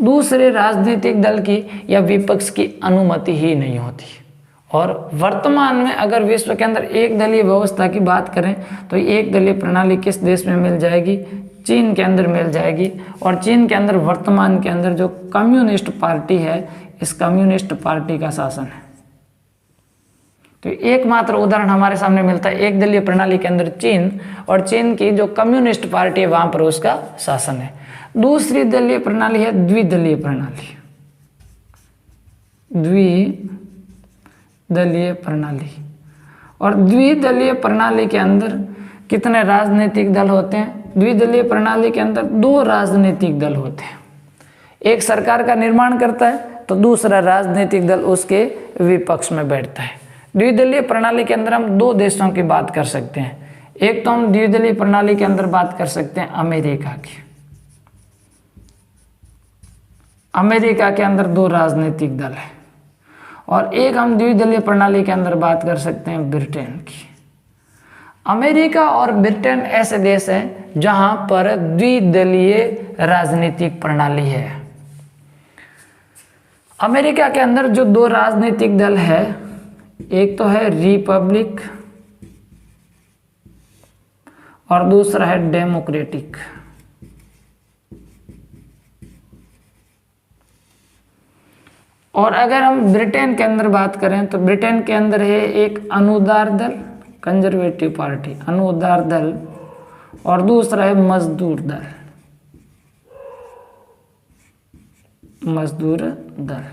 दूसरे राजनीतिक दल की या विपक्ष की अनुमति ही नहीं होती। और वर्तमान में अगर विश्व के अंदर एक दलीय व्यवस्था की बात करें तो एक दलीय प्रणाली किस देश में मिल जाएगी, चीन के अंदर मिल जाएगी। और चीन के अंदर वर्तमान के अंदर जो कम्युनिस्ट पार्टी है, इस कम्युनिस्ट पार्टी का शासन है। तो एकमात्र उदाहरण हमारे सामने मिलता है एक दलीय प्रणाली के अंदर चीन, और चीन की जो कम्युनिस्ट पार्टी है वहां पर उसका शासन है। दूसरी दलीय प्रणाली है द्विदलीय प्रणाली, द्विदलीय प्रणाली। और द्विदलीय प्रणाली के अंदर कितने राजनीतिक दल होते हैं? द्विदलीय प्रणाली के अंदर 2 राजनीतिक दल होते हैं। एक सरकार का निर्माण करता है तो दूसरा राजनीतिक दल उसके विपक्ष में बैठता है। द्विदलीय प्रणाली के अंदर हम 2 देशों की बात कर सकते हैं। एक तो हम द्विदलीय प्रणाली के अंदर बात कर सकते हैं अमेरिका की। अमेरिका के अंदर 2 राजनीतिक दल है। और एक हम द्विदलीय प्रणाली के अंदर बात कर सकते हैं ब्रिटेन की। अमेरिका और ब्रिटेन ऐसे देश हैं जहां पर द्विदलीय राजनीतिक प्रणाली है। अमेरिका के अंदर जो 2 राजनीतिक दल है, एक तो है रिपब्लिक और दूसरा है डेमोक्रेटिक। और अगर हम ब्रिटेन के अंदर बात करें तो ब्रिटेन के अंदर है एक अनुदार दल, कंजर्वेटिव पार्टी, अनुदार दल, और दूसरा है मजदूर दल, मजदूर दल।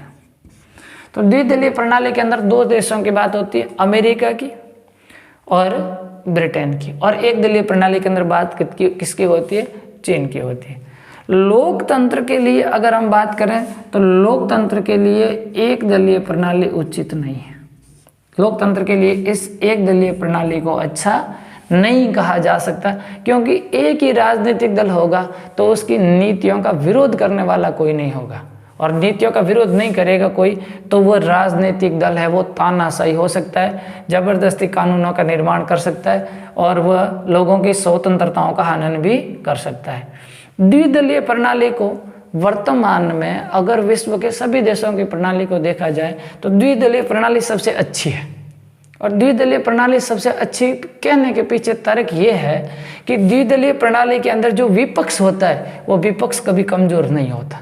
तो द्विदलीय प्रणाली के अंदर 2 देशों की बात होती है, अमेरिका की और ब्रिटेन की। और एक दलीय प्रणाली के अंदर बात किसकी होती है? चीन की होती है। लोकतंत्र के लिए अगर हम बात करें तो लोकतंत्र के लिए एक दलीय प्रणाली उचित नहीं है। लोकतंत्र के लिए इस एक दलीय प्रणाली को अच्छा नहीं कहा जा सकता, क्योंकि एक ही राजनीतिक दल होगा तो उसकी नीतियों का विरोध करने वाला कोई नहीं होगा, और नीतियों का विरोध नहीं करेगा कोई तो वो राजनीतिक दल है वो तानाशाही हो सकता है, जबरदस्ती कानूनों का निर्माण कर सकता है, और वह लोगों की स्वतंत्रताओं का हनन भी कर सकता है। द्विदलीय प्रणाली को वर्तमान में अगर विश्व के सभी देशों की प्रणाली को देखा जाए तो द्विदलीय प्रणाली सबसे अच्छी है। और द्विदलीय प्रणाली सबसे अच्छी कहने के पीछे तर्क ये है कि द्विदलीय प्रणाली के अंदर जो विपक्ष होता है वो विपक्ष कभी कमजोर नहीं होता।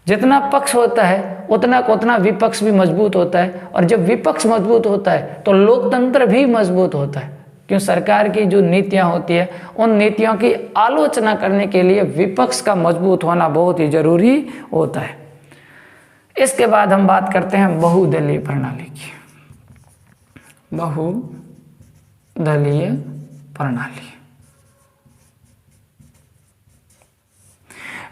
जितना पक्ष होता है उतना विपक्ष भी मजबूत होता है, और जब विपक्ष मजबूत होता है तो लोकतंत्र भी मजबूत होता है। क्यों? सरकार की जो नीतियां होती है उन नीतियों की आलोचना करने के लिए विपक्ष का मजबूत होना बहुत ही जरूरी होता है। इसके बाद हम बात करते हैं बहुदलीय प्रणाली की। बहुदलीय दलीय प्रणाली।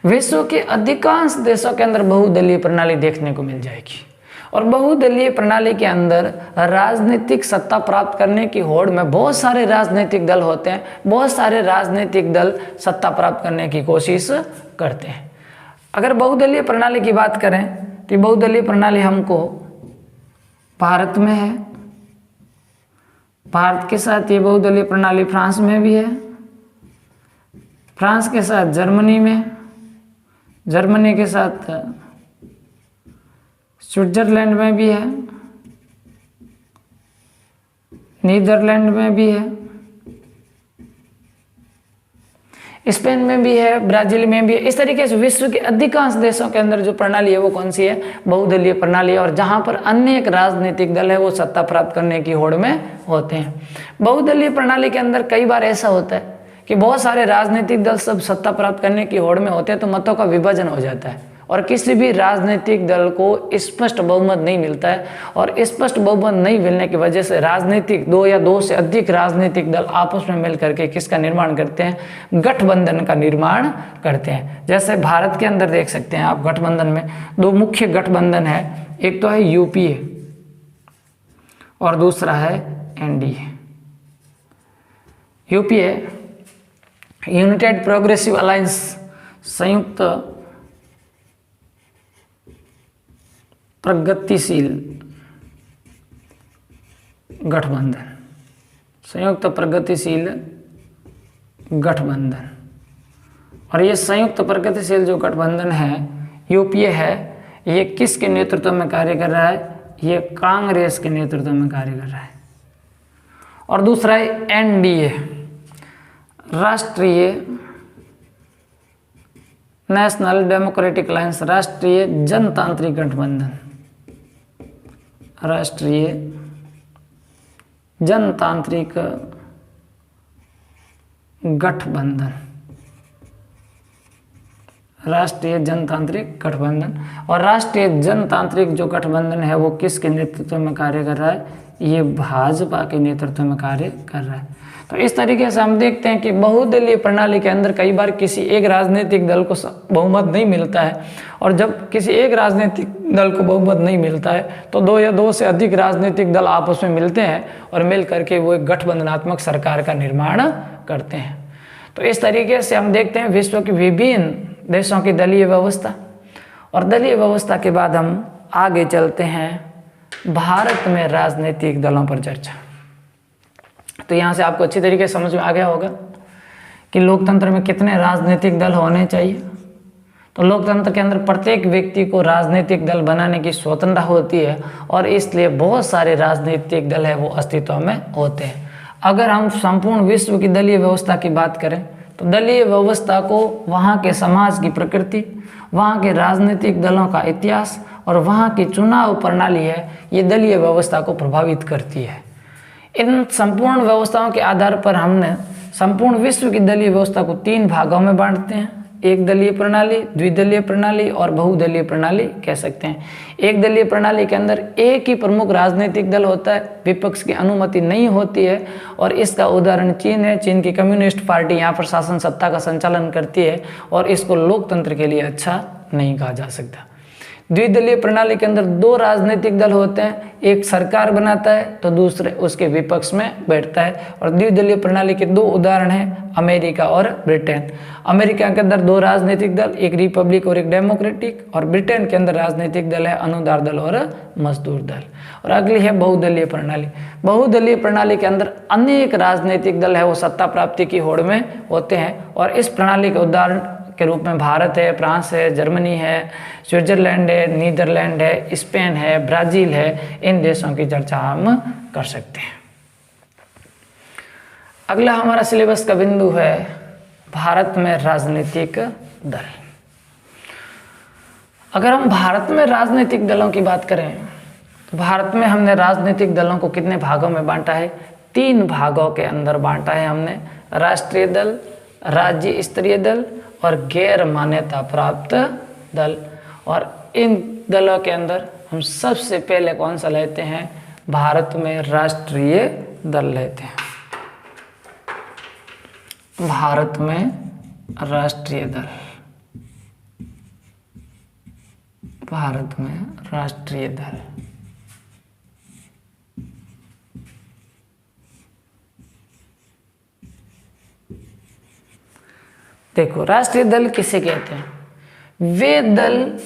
विश्व के अधिकांश देशों के अंदर बहुदलीय प्रणाली देखने को मिल जाएगी और बहुदलीय प्रणाली के अंदर राजनीतिक सत्ता प्राप्त करने की होड़ में बहुत सारे राजनीतिक दल होते हैं। बहुत सारे राजनीतिक दल सत्ता प्राप्त करने की कोशिश करते हैं। अगर बहुदलीय प्रणाली की बात करें तो बहुदलीय प्रणाली हमको भारत में है, भारत के साथ ये बहुदलीय प्रणाली फ्रांस में भी है, फ्रांस के साथ जर्मनी में, जर्मनी के साथ स्विट्जरलैंड में भी है, नीदरलैंड में भी है, स्पेन में भी है, ब्राजील में भी है। इस तरीके से विश्व के अधिकांश देशों के अंदर जो प्रणाली है वो कौन सी है? बहुदलीय प्रणाली है। और जहां पर अनेक राजनीतिक दल है वो सत्ता प्राप्त करने की होड़ में होते हैं। बहुदलीय प्रणाली के अंदर कई बार ऐसा होता है कि बहुत सारे राजनीतिक दल सब सत्ता प्राप्त करने की होड़ में होते हैं तो मतों का विभाजन हो जाता है और किसी भी राजनीतिक दल को स्पष्ट बहुमत नहीं मिलता है। और स्पष्ट बहुमत नहीं मिलने की वजह से राजनीतिक दो या दो से अधिक राजनीतिक दल आपस में मिलकर के किसका निर्माण करते हैं? गठबंधन का निर्माण करते हैं। जैसे भारत के अंदर देख सकते हैं आप, गठबंधन में दो मुख्य गठबंधन है, एक तो है यूपीए और दूसरा है NDA. UPA United progressive alliance, संयुक्त प्रगतिशील गठबंधन, संयुक्त प्रगतिशील गठबंधन। और ये संयुक्त प्रगतिशील जो गठबंधन है, यूपीए है, ये किसके नेतृत्व में कार्य कर रहा है? ये कांग्रेस के नेतृत्व में कार्य कर रहा है। और दूसरा है एनडीए, राष्ट्रीय नेशनल डेमोक्रेटिक अलायंस, राष्ट्रीय जनतांत्रिक गठबंधन, राष्ट्रीय जनतांत्रिक गठबंधन, राष्ट्रीय जनतांत्रिक गठबंधन। और राष्ट्रीय जनतांत्रिक जो गठबंधन है वो किसके नेतृत्व में कार्य कर रहा है? ये भाजपा के नेतृत्व में कार्य कर रहा है। तो इस तरीके से हम देखते हैं कि बहुदलीय प्रणाली के अंदर कई बार किसी एक राजनीतिक दल को बहुमत नहीं मिलता है और जब किसी एक राजनीतिक दल को बहुमत नहीं मिलता है तो दो या दो से अधिक राजनीतिक दल आपस में मिलते हैं और मिल करके वो एक गठबंधनात्मक सरकार का निर्माण करते हैं। तो इस तरीके से हम देखते हैं विश्व की विभिन्न देशों की दलीय व्यवस्था। और दलीय व्यवस्था के बाद हम आगे चलते हैं भारत में राजनीतिक दलों पर चर्चा। तो यहाँ से आपको अच्छी तरीके से समझ में आ गया होगा कि लोकतंत्र में कितने राजनीतिक दल होने चाहिए। तो लोकतंत्र के अंदर प्रत्येक व्यक्ति को राजनीतिक दल बनाने की स्वतंत्रता होती है और इसलिए बहुत सारे राजनीतिक दल है वो अस्तित्व में होते हैं। अगर हम संपूर्ण विश्व की दलीय व्यवस्था की बात करें तो दलीय व्यवस्था को वहाँ के समाज की प्रकृति, वहाँ के राजनीतिक दलों का इतिहास और वहाँ की चुनाव प्रणाली है, ये दलीय व्यवस्था को प्रभावित करती है। इन संपूर्ण व्यवस्थाओं के आधार पर हमने संपूर्ण विश्व की दलीय व्यवस्था को 3 भागों में बांटते हैं। एक दलीय प्रणाली, द्विदलीय प्रणाली और बहुदलीय प्रणाली कह सकते हैं। एक दलीय प्रणाली के अंदर एक ही प्रमुख राजनीतिक दल होता है, विपक्ष की अनुमति नहीं होती है और इसका उदाहरण चीन है। चीन की कम्युनिस्ट पार्टी यहाँ पर शासन सत्ता का संचालन करती है और इसको लोकतंत्र के लिए अच्छा नहीं कहा जा सकता। द्विदलीय प्रणाली के अंदर 2 राजनीतिक दल होते हैं, एक सरकार बनाता है तो दूसरे उसके विपक्ष में बैठता है। और द्विदलीय प्रणाली के 2 उदाहरण हैं, अमेरिका और ब्रिटेन। अमेरिका के अंदर 2 राजनीतिक दल, एक रिपब्लिक और एक डेमोक्रेटिक। और ब्रिटेन के अंदर राजनीतिक दल है अनुदार दल और मजदूर दल। और अगली है बहुदलीय प्रणाली। बहुदलीय प्रणाली के अंदर अनेक राजनीतिक दल है वो सत्ता प्राप्ति की होड़ में होते हैं और इस प्रणाली के उदाहरण के रूप में भारत है, फ्रांस है, जर्मनी है, स्विट्जरलैंड है, नीदरलैंड है, स्पेन है, ब्राजील है। इन देशों की चर्चा हम कर सकते हैं। अगला हमारा सिलेबस का बिंदु है भारत में राजनीतिक दल। अगर हम भारत में राजनीतिक दलों की बात करें तो भारत में हमने राजनीतिक दलों को कितने भागों में बांटा है? 3 भागों के अंदर बांटा है हमने। राष्ट्रीय दल, राज्य स्तरीय दल और गैर मान्यता प्राप्त दल। और इन दलों के अंदर हम सबसे पहले कौन सा लेते हैं? भारत में राष्ट्रीय दल लेते हैं। भारत में राष्ट्रीय दल, भारत में राष्ट्रीय दल। देखो, राष्ट्रीय दल किसे कहते हैं? वे दल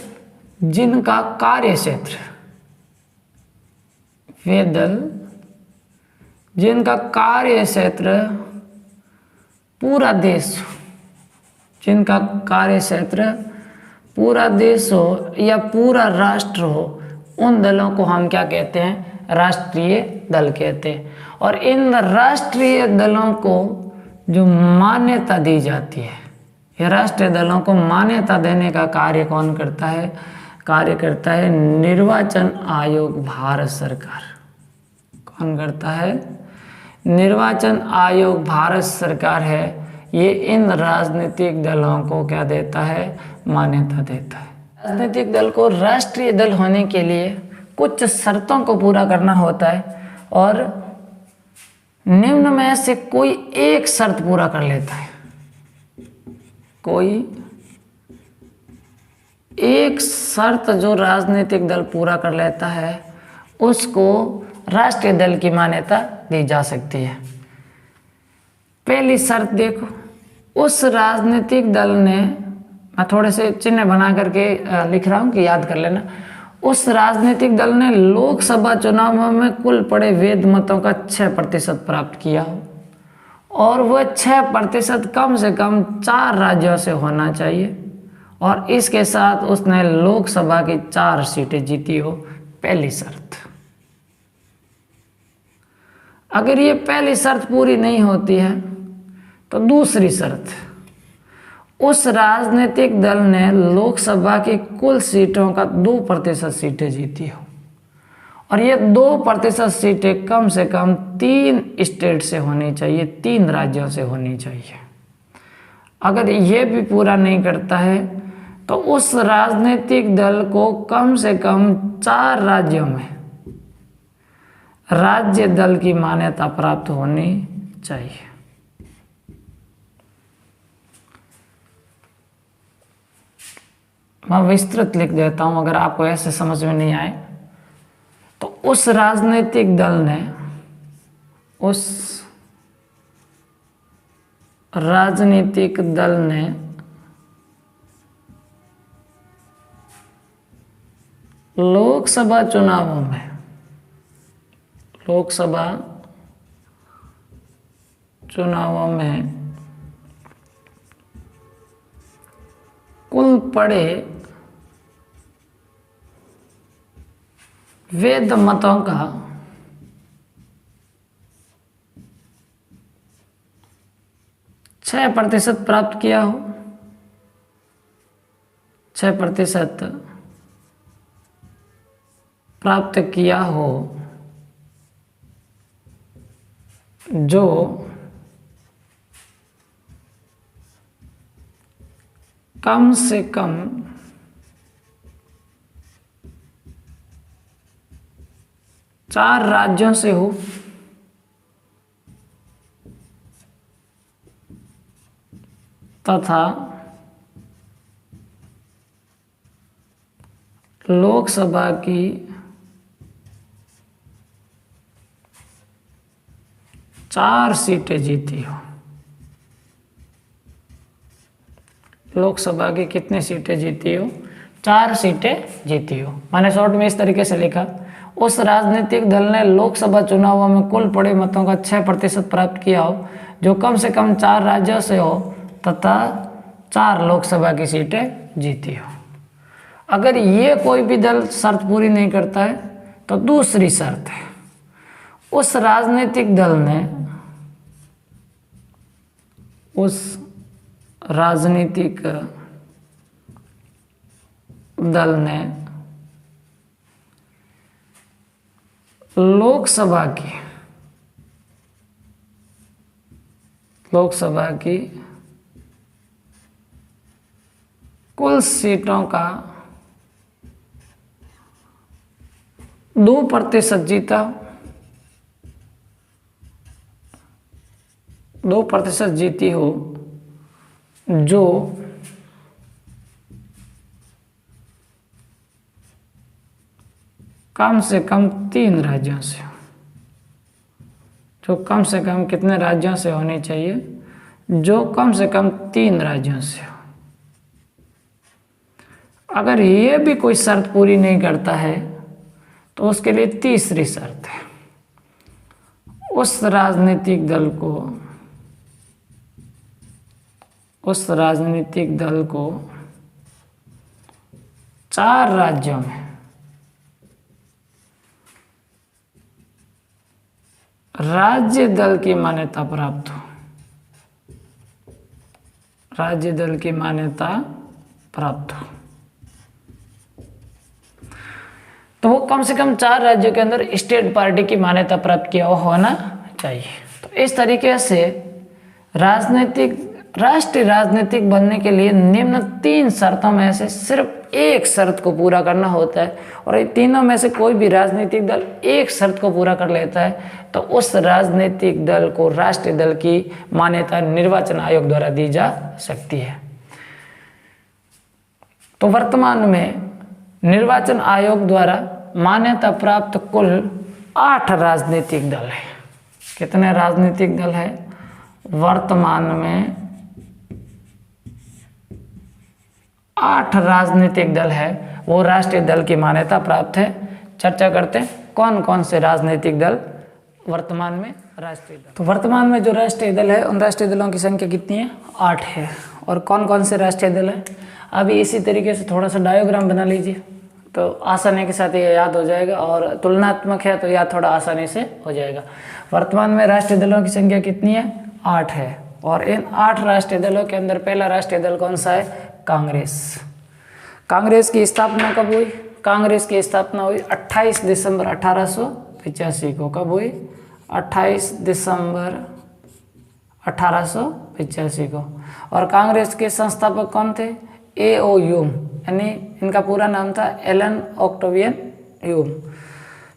जिनका कार्य क्षेत्र, वे दल जिनका कार्य क्षेत्र पूरा देश, जिनका कार्य क्षेत्र पूरा देश हो या पूरा राष्ट्र हो, उन दलों को हम क्या कहते हैं? राष्ट्रीय दल कहते हैं। और इन राष्ट्रीय दलों को जो मान्यता दी जाती है, ये राष्ट्रीय दलों को मान्यता देने का कार्य कौन करता है? कार्य करता है निर्वाचन आयोग, भारत सरकार। कौन करता है? निर्वाचन आयोग, भारत सरकार है। ये इन राजनीतिक दलों को क्या देता है? मान्यता देता है। राजनीतिक दल को राष्ट्रीय दल होने के लिए कुछ शर्तों को पूरा करना होता है और निम्न में से कोई एक शर्त पूरा कर लेता है, कोई एक शर्त जो राजनीतिक दल पूरा कर लेता है उसको राष्ट्रीय दल की मान्यता दी जा सकती है। पहली शर्त देखो, उस राजनीतिक दल ने, मैं थोड़े से चिन्ह बना करके लिख रहा हूं कि याद कर लेना, उस राजनीतिक दल ने लोकसभा चुनावों में कुल पड़े वैध मतों का 6% प्राप्त किया हो और वह 6% कम से कम 4 राज्यों से होना चाहिए और इसके साथ उसने लोकसभा की 4 सीटें जीती हो। पहली शर्त। अगर ये पहली शर्त पूरी नहीं होती है तो दूसरी शर्त, उस राजनीतिक दल ने लोकसभा की कुल सीटों का 2% सीटें जीती हो और ये 2% सीटें कम से कम 3 स्टेट से होनी चाहिए, 3 राज्यों से होनी चाहिए। अगर ये भी पूरा नहीं करता है तो उस राजनीतिक दल को कम से कम 4 राज्यों में राज्य दल की मान्यता प्राप्त होनी चाहिए। मैं विस्तृत लिख देता हूं, अगर आपको ऐसे समझ में नहीं आए तो उस राजनीतिक दल ने, उस राजनीतिक दल ने लोकसभा चुनावों में, लोकसभा चुनावों में कुल पड़े वैध मतों का 6% प्राप्त किया हो, 6% प्राप्त किया हो, जो कम से कम 4 राज्यों से हो तथा लोकसभा की 4 सीटें जीती हो। लोकसभा की कितनी सीटें जीती हो? 4 सीटें जीती हो। मैंने शॉर्ट में इस तरीके से लिखा, उस राजनीतिक दल ने लोकसभा चुनावों में कुल पड़े मतों का 6% प्राप्त किया हो जो कम से कम 4 राज्यों से हो तथा 4 लोकसभा की सीटें जीती हो। अगर ये कोई भी दल शर्त पूरी नहीं करता है तो दूसरी शर्त है, उस राजनीतिक दल ने, उस राजनीतिक दल ने लोकसभा की कुल सीटों का 2% जीता, 2% जीती हो जो कम से कम 3 राज्यों से हो, जो कम से कम कितने राज्यों से होनी चाहिए, जो कम से कम 3 राज्यों से हो। अगर ये भी कोई शर्त पूरी नहीं करता है तो उसके लिए तीसरी शर्त है, उस राजनीतिक दल को 4 राज्यों में राज्य दल की मान्यता प्राप्त हो, राज्य दल की मान्यता प्राप्त हो। तो वो कम से कम 4 राज्यों के अंदर स्टेट पार्टी की मान्यता प्राप्त किया होना चाहिए। तो इस तरीके से राष्ट्रीय राजनीतिक बनने के लिए निम्न 3 शर्तों में से सिर्फ एक शर्त को पूरा करना होता है, और ये तीनों में से कोई भी राजनीतिक दल एक शर्त को पूरा कर लेता है तो उस राजनीतिक दल को राष्ट्रीय दल की मान्यता निर्वाचन आयोग द्वारा दी जा सकती है। तो वर्तमान में निर्वाचन आयोग द्वारा मान्यता प्राप्त कुल 8 राजनीतिक दल है। कितने राजनीतिक दल है? वर्तमान में 8 राजनीतिक दल है, वो राष्ट्रीय दल की मान्यता प्राप्त है। चर्चा करते हैं कौन कौन से राजनीतिक दल वर्तमान में राष्ट्रीय दल। तो वर्तमान में जो राष्ट्रीय दल है उन राष्ट्रीय दलों की संख्या कितनी है? 8 है। और कौन कौन से राष्ट्रीय दल है? अभी इसी तरीके से थोड़ा सा डायग्राम बना लीजिए तो आसानी के साथ ये याद हो जाएगा, और तुलनात्मक है तो याद थोड़ा आसानी से हो जाएगा। वर्तमान में राष्ट्रीय दलों की संख्या कितनी है? 8 है। और इन 8 राष्ट्रीय दलों के अंदर पहला राष्ट्रीय दल कौन सा है? कांग्रेस। कांग्रेस की स्थापना कब हुई? कांग्रेस की स्थापना हुई 28 दिसंबर 1885 को। कब हुई? 28 दिसंबर 1885 को। और कांग्रेस के संस्थापक कौन थे? A.O. ह्यूम, यानी इनका पूरा नाम था एलन ऑक्टेवियन ह्यूम।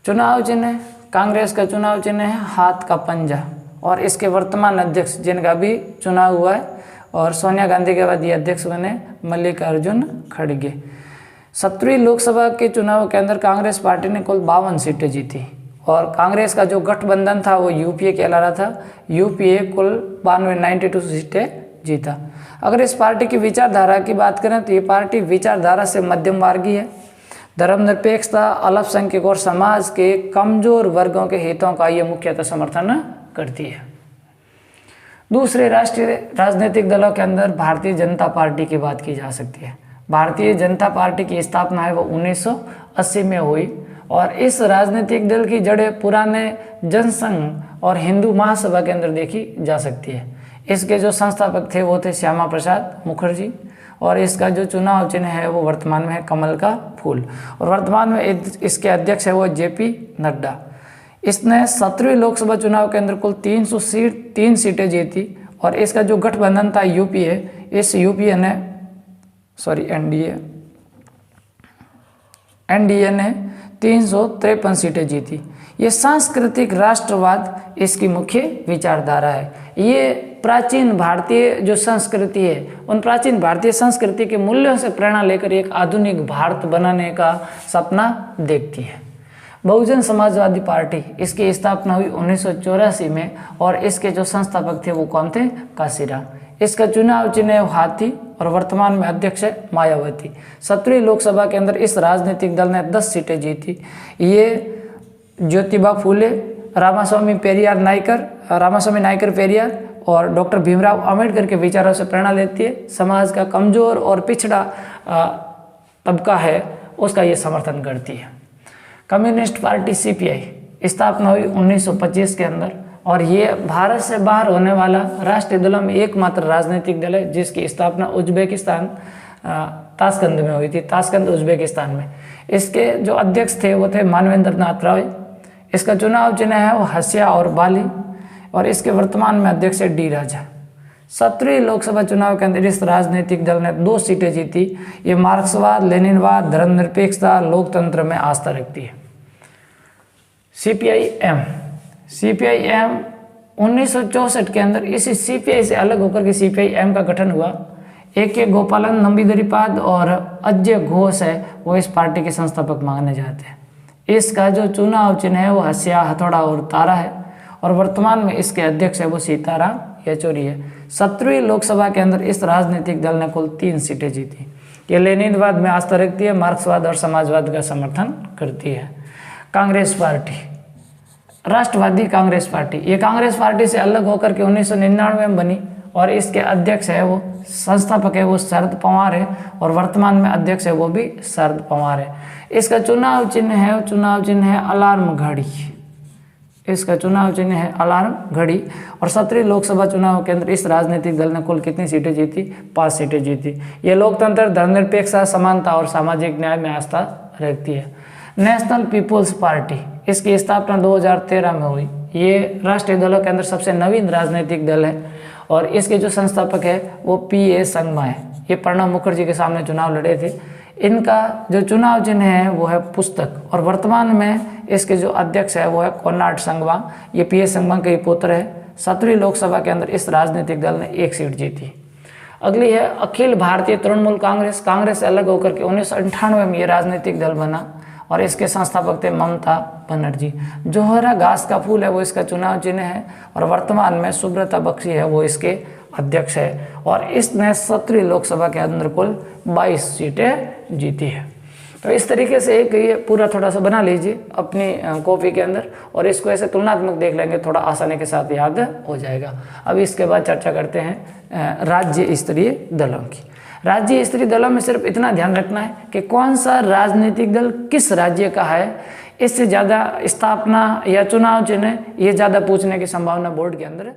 चुनाव चिन्ह, कांग्रेस का चुनाव चिन्ह है हाथ का पंजा, और इसके वर्तमान अध्यक्ष जिनका भी चुनाव हुआ है और सोनिया गांधी के बाद ये अध्यक्ष बने मल्लिकार्जुन खड़गे। 17वीं लोकसभा के चुनाव के अंदर कांग्रेस पार्टी ने कुल 52 सीटें जीती, और कांग्रेस का जो गठबंधन था वो यूपीए कहला रहा था। यूपीए कुल 92 सीटें जीता। अगर इस पार्टी की विचारधारा की बात करें तो ये पार्टी विचारधारा से मध्यम मार्गी है। धर्मनिरपेक्षता, अल्पसंख्यक और समाज के कमजोर वर्गों के हितों का ये मुख्यतः समर्थन करती है। दूसरे राष्ट्रीय राजनीतिक दलों के अंदर भारतीय जनता पार्टी की बात की जा सकती है। भारतीय जनता पार्टी की स्थापना है वो 1980 में हुई, और इस राजनीतिक दल की जड़ें पुराने जनसंघ और हिंदू महासभा के अंदर देखी जा सकती है। इसके जो संस्थापक थे वो थे श्यामा प्रसाद मुखर्जी, और इसका जो चुनाव चिन्ह है वो वर्तमान में है कमल का फूल, और वर्तमान में इसके अध्यक्ष है वो जेपी नड्डा। इसने 17वीं लोकसभा चुनाव के अंदर कुल 3 सीटें जीती, और इसका जो गठबंधन था यूपीए, इस यूपीए ने एनडीए ने 353 सीटें जीती। ये सांस्कृतिक राष्ट्रवाद इसकी मुख्य विचारधारा है। ये प्राचीन भारतीय जो संस्कृति है उन प्राचीन भारतीय संस्कृति के मूल्यों से प्रेरणा लेकर एक आधुनिक भारत बनाने का सपना देखती है। बहुजन समाजवादी पार्टी, इसकी स्थापना हुई 1984 में, और इसके जो संस्थापक थे वो कौन थे? काशीराम। इसका चुनाव चिन्ह हाथी, और वर्तमान में अध्यक्ष है मायावती। 17वीं लोकसभा के अंदर इस राजनीतिक दल ने 10 सीटें जीती। ये ज्योतिबा फूले, रामास्वामी नायकर पेरियार और डॉक्टर भीमराव अंबेडकर के विचारों से प्रेरणा लेती है। समाज का कमजोर और पिछड़ा तबका है उसका ये समर्थन करती है। कम्युनिस्ट पार्टी सीपीआई स्थापना हुई 1925 के अंदर, और ये भारत से बाहर होने वाला राष्ट्रीय दलों में एकमात्र राजनीतिक दल है जिसकी स्थापना उज्बेकिस्तान ताशकंद में हुई थी, ताशकंद उज्बेकिस्तान में। इसके जो अध्यक्ष थे वो थे मानवेंद्र नाथ रॉय। इसका चुनाव चिन्ह है वो हंसिया और बाली, और इसके वर्तमान में अध्यक्ष है डी राजा। 17वीं लोकसभा चुनाव के अंदर इस राजनीतिक दल ने 2 सीटें जीती। ये मार्क्सवाद, लेनिनवाद, धर्मनिरपेक्षता, लोकतंत्र में आस्था रखती है। सीपीआईएम 1964 के अंदर इस सीपीआई से अलग होकर के सीपीआई-एम का गठन हुआ। AK गोपालन नंबीदरीपाद और अजय घोष है वो इस पार्टी के संस्थापक माने जाते हैं। इसका जो चुनाव चिन्ह है वो हंसिया, हथौड़ा और तारा है और वर्तमान में इसके अध्यक्ष है वो सीताराम येचुरी है। 17वीं लोकसभा के अंदर इस राजनीतिक दल ने कुल 3 सीटें जीती। ये लेनिनवाद में आस्था रखती है, मार्क्सवाद और समाजवाद का समर्थन करती है। कांग्रेस पार्टी, राष्ट्रवादी कांग्रेस पार्टी, ये कांग्रेस पार्टी से अलग होकर के 1999 में बनी और इसके अध्यक्ष है वो, संस्थापक है वो शरद पवार है और वर्तमान में अध्यक्ष है वो भी शरद पवार है। इसका चुनाव चिन्ह है अलार्म घड़ी। इसका चुनाव चिन्ह है अलार्म घड़ी और 17वीं लोकसभा चुनाव के अंदर इस राजनीतिक दल ने कुल कितनी सीटें जीती? 5 सीटें जीती। ये लोकतंत्र, धर्मनिरपेक्षता, समानता और सामाजिक न्याय में आस्था रखती है। नेशनल पीपुल्स पार्टी, इसकी स्थापना 2013 में हुई। ये राष्ट्रीय दलों के अंदर सबसे नवीन राजनीतिक दल है और इसके जो संस्थापक है वो P.A. संगमा है। ये प्रणब मुखर्जी के सामने चुनाव लड़े थे। इनका जो चुनाव चिन्ह है वो है पुस्तक और वर्तमान में इसके जो अध्यक्ष है वो है कोनार्ड संगमा। ये P.A. संगमा के पुत्र है। 17वीं लोकसभा के अंदर इस राजनीतिक दल ने 1 सीट जीती। अगली है अखिल भारतीय तृणमूल कांग्रेस। कांग्रेस से अलग होकर के 1998 में ये राजनीतिक दल बना और इसके संस्थापक थे ममता बनर्जी। जोहरा घास का फूल है वो इसका चुनाव चिन्ह है और वर्तमान में सुब्रता बख्शी है वो इसके अध्यक्ष है और इसने 17वीं लोकसभा के अंदर कुल 22 सीटें जीती है। तो इस तरीके से एक ये पूरा थोड़ा सा बना लीजिए अपनी कॉपी के अंदर और इसको ऐसे तुलनात्मक देख लेंगे, थोड़ा आसानी के साथ याद हो जाएगा। अब इसके बाद चर्चा करते हैं राज्य स्तरीय दलों की। राज्य स्तरीय दलों में सिर्फ इतना ध्यान रखना है कि कौन सा राजनीतिक दल किस राज्य का है। इससे ज़्यादा स्थापना या चुनाव चिन्ह ये ज़्यादा पूछने की संभावना बोर्ड के अंदर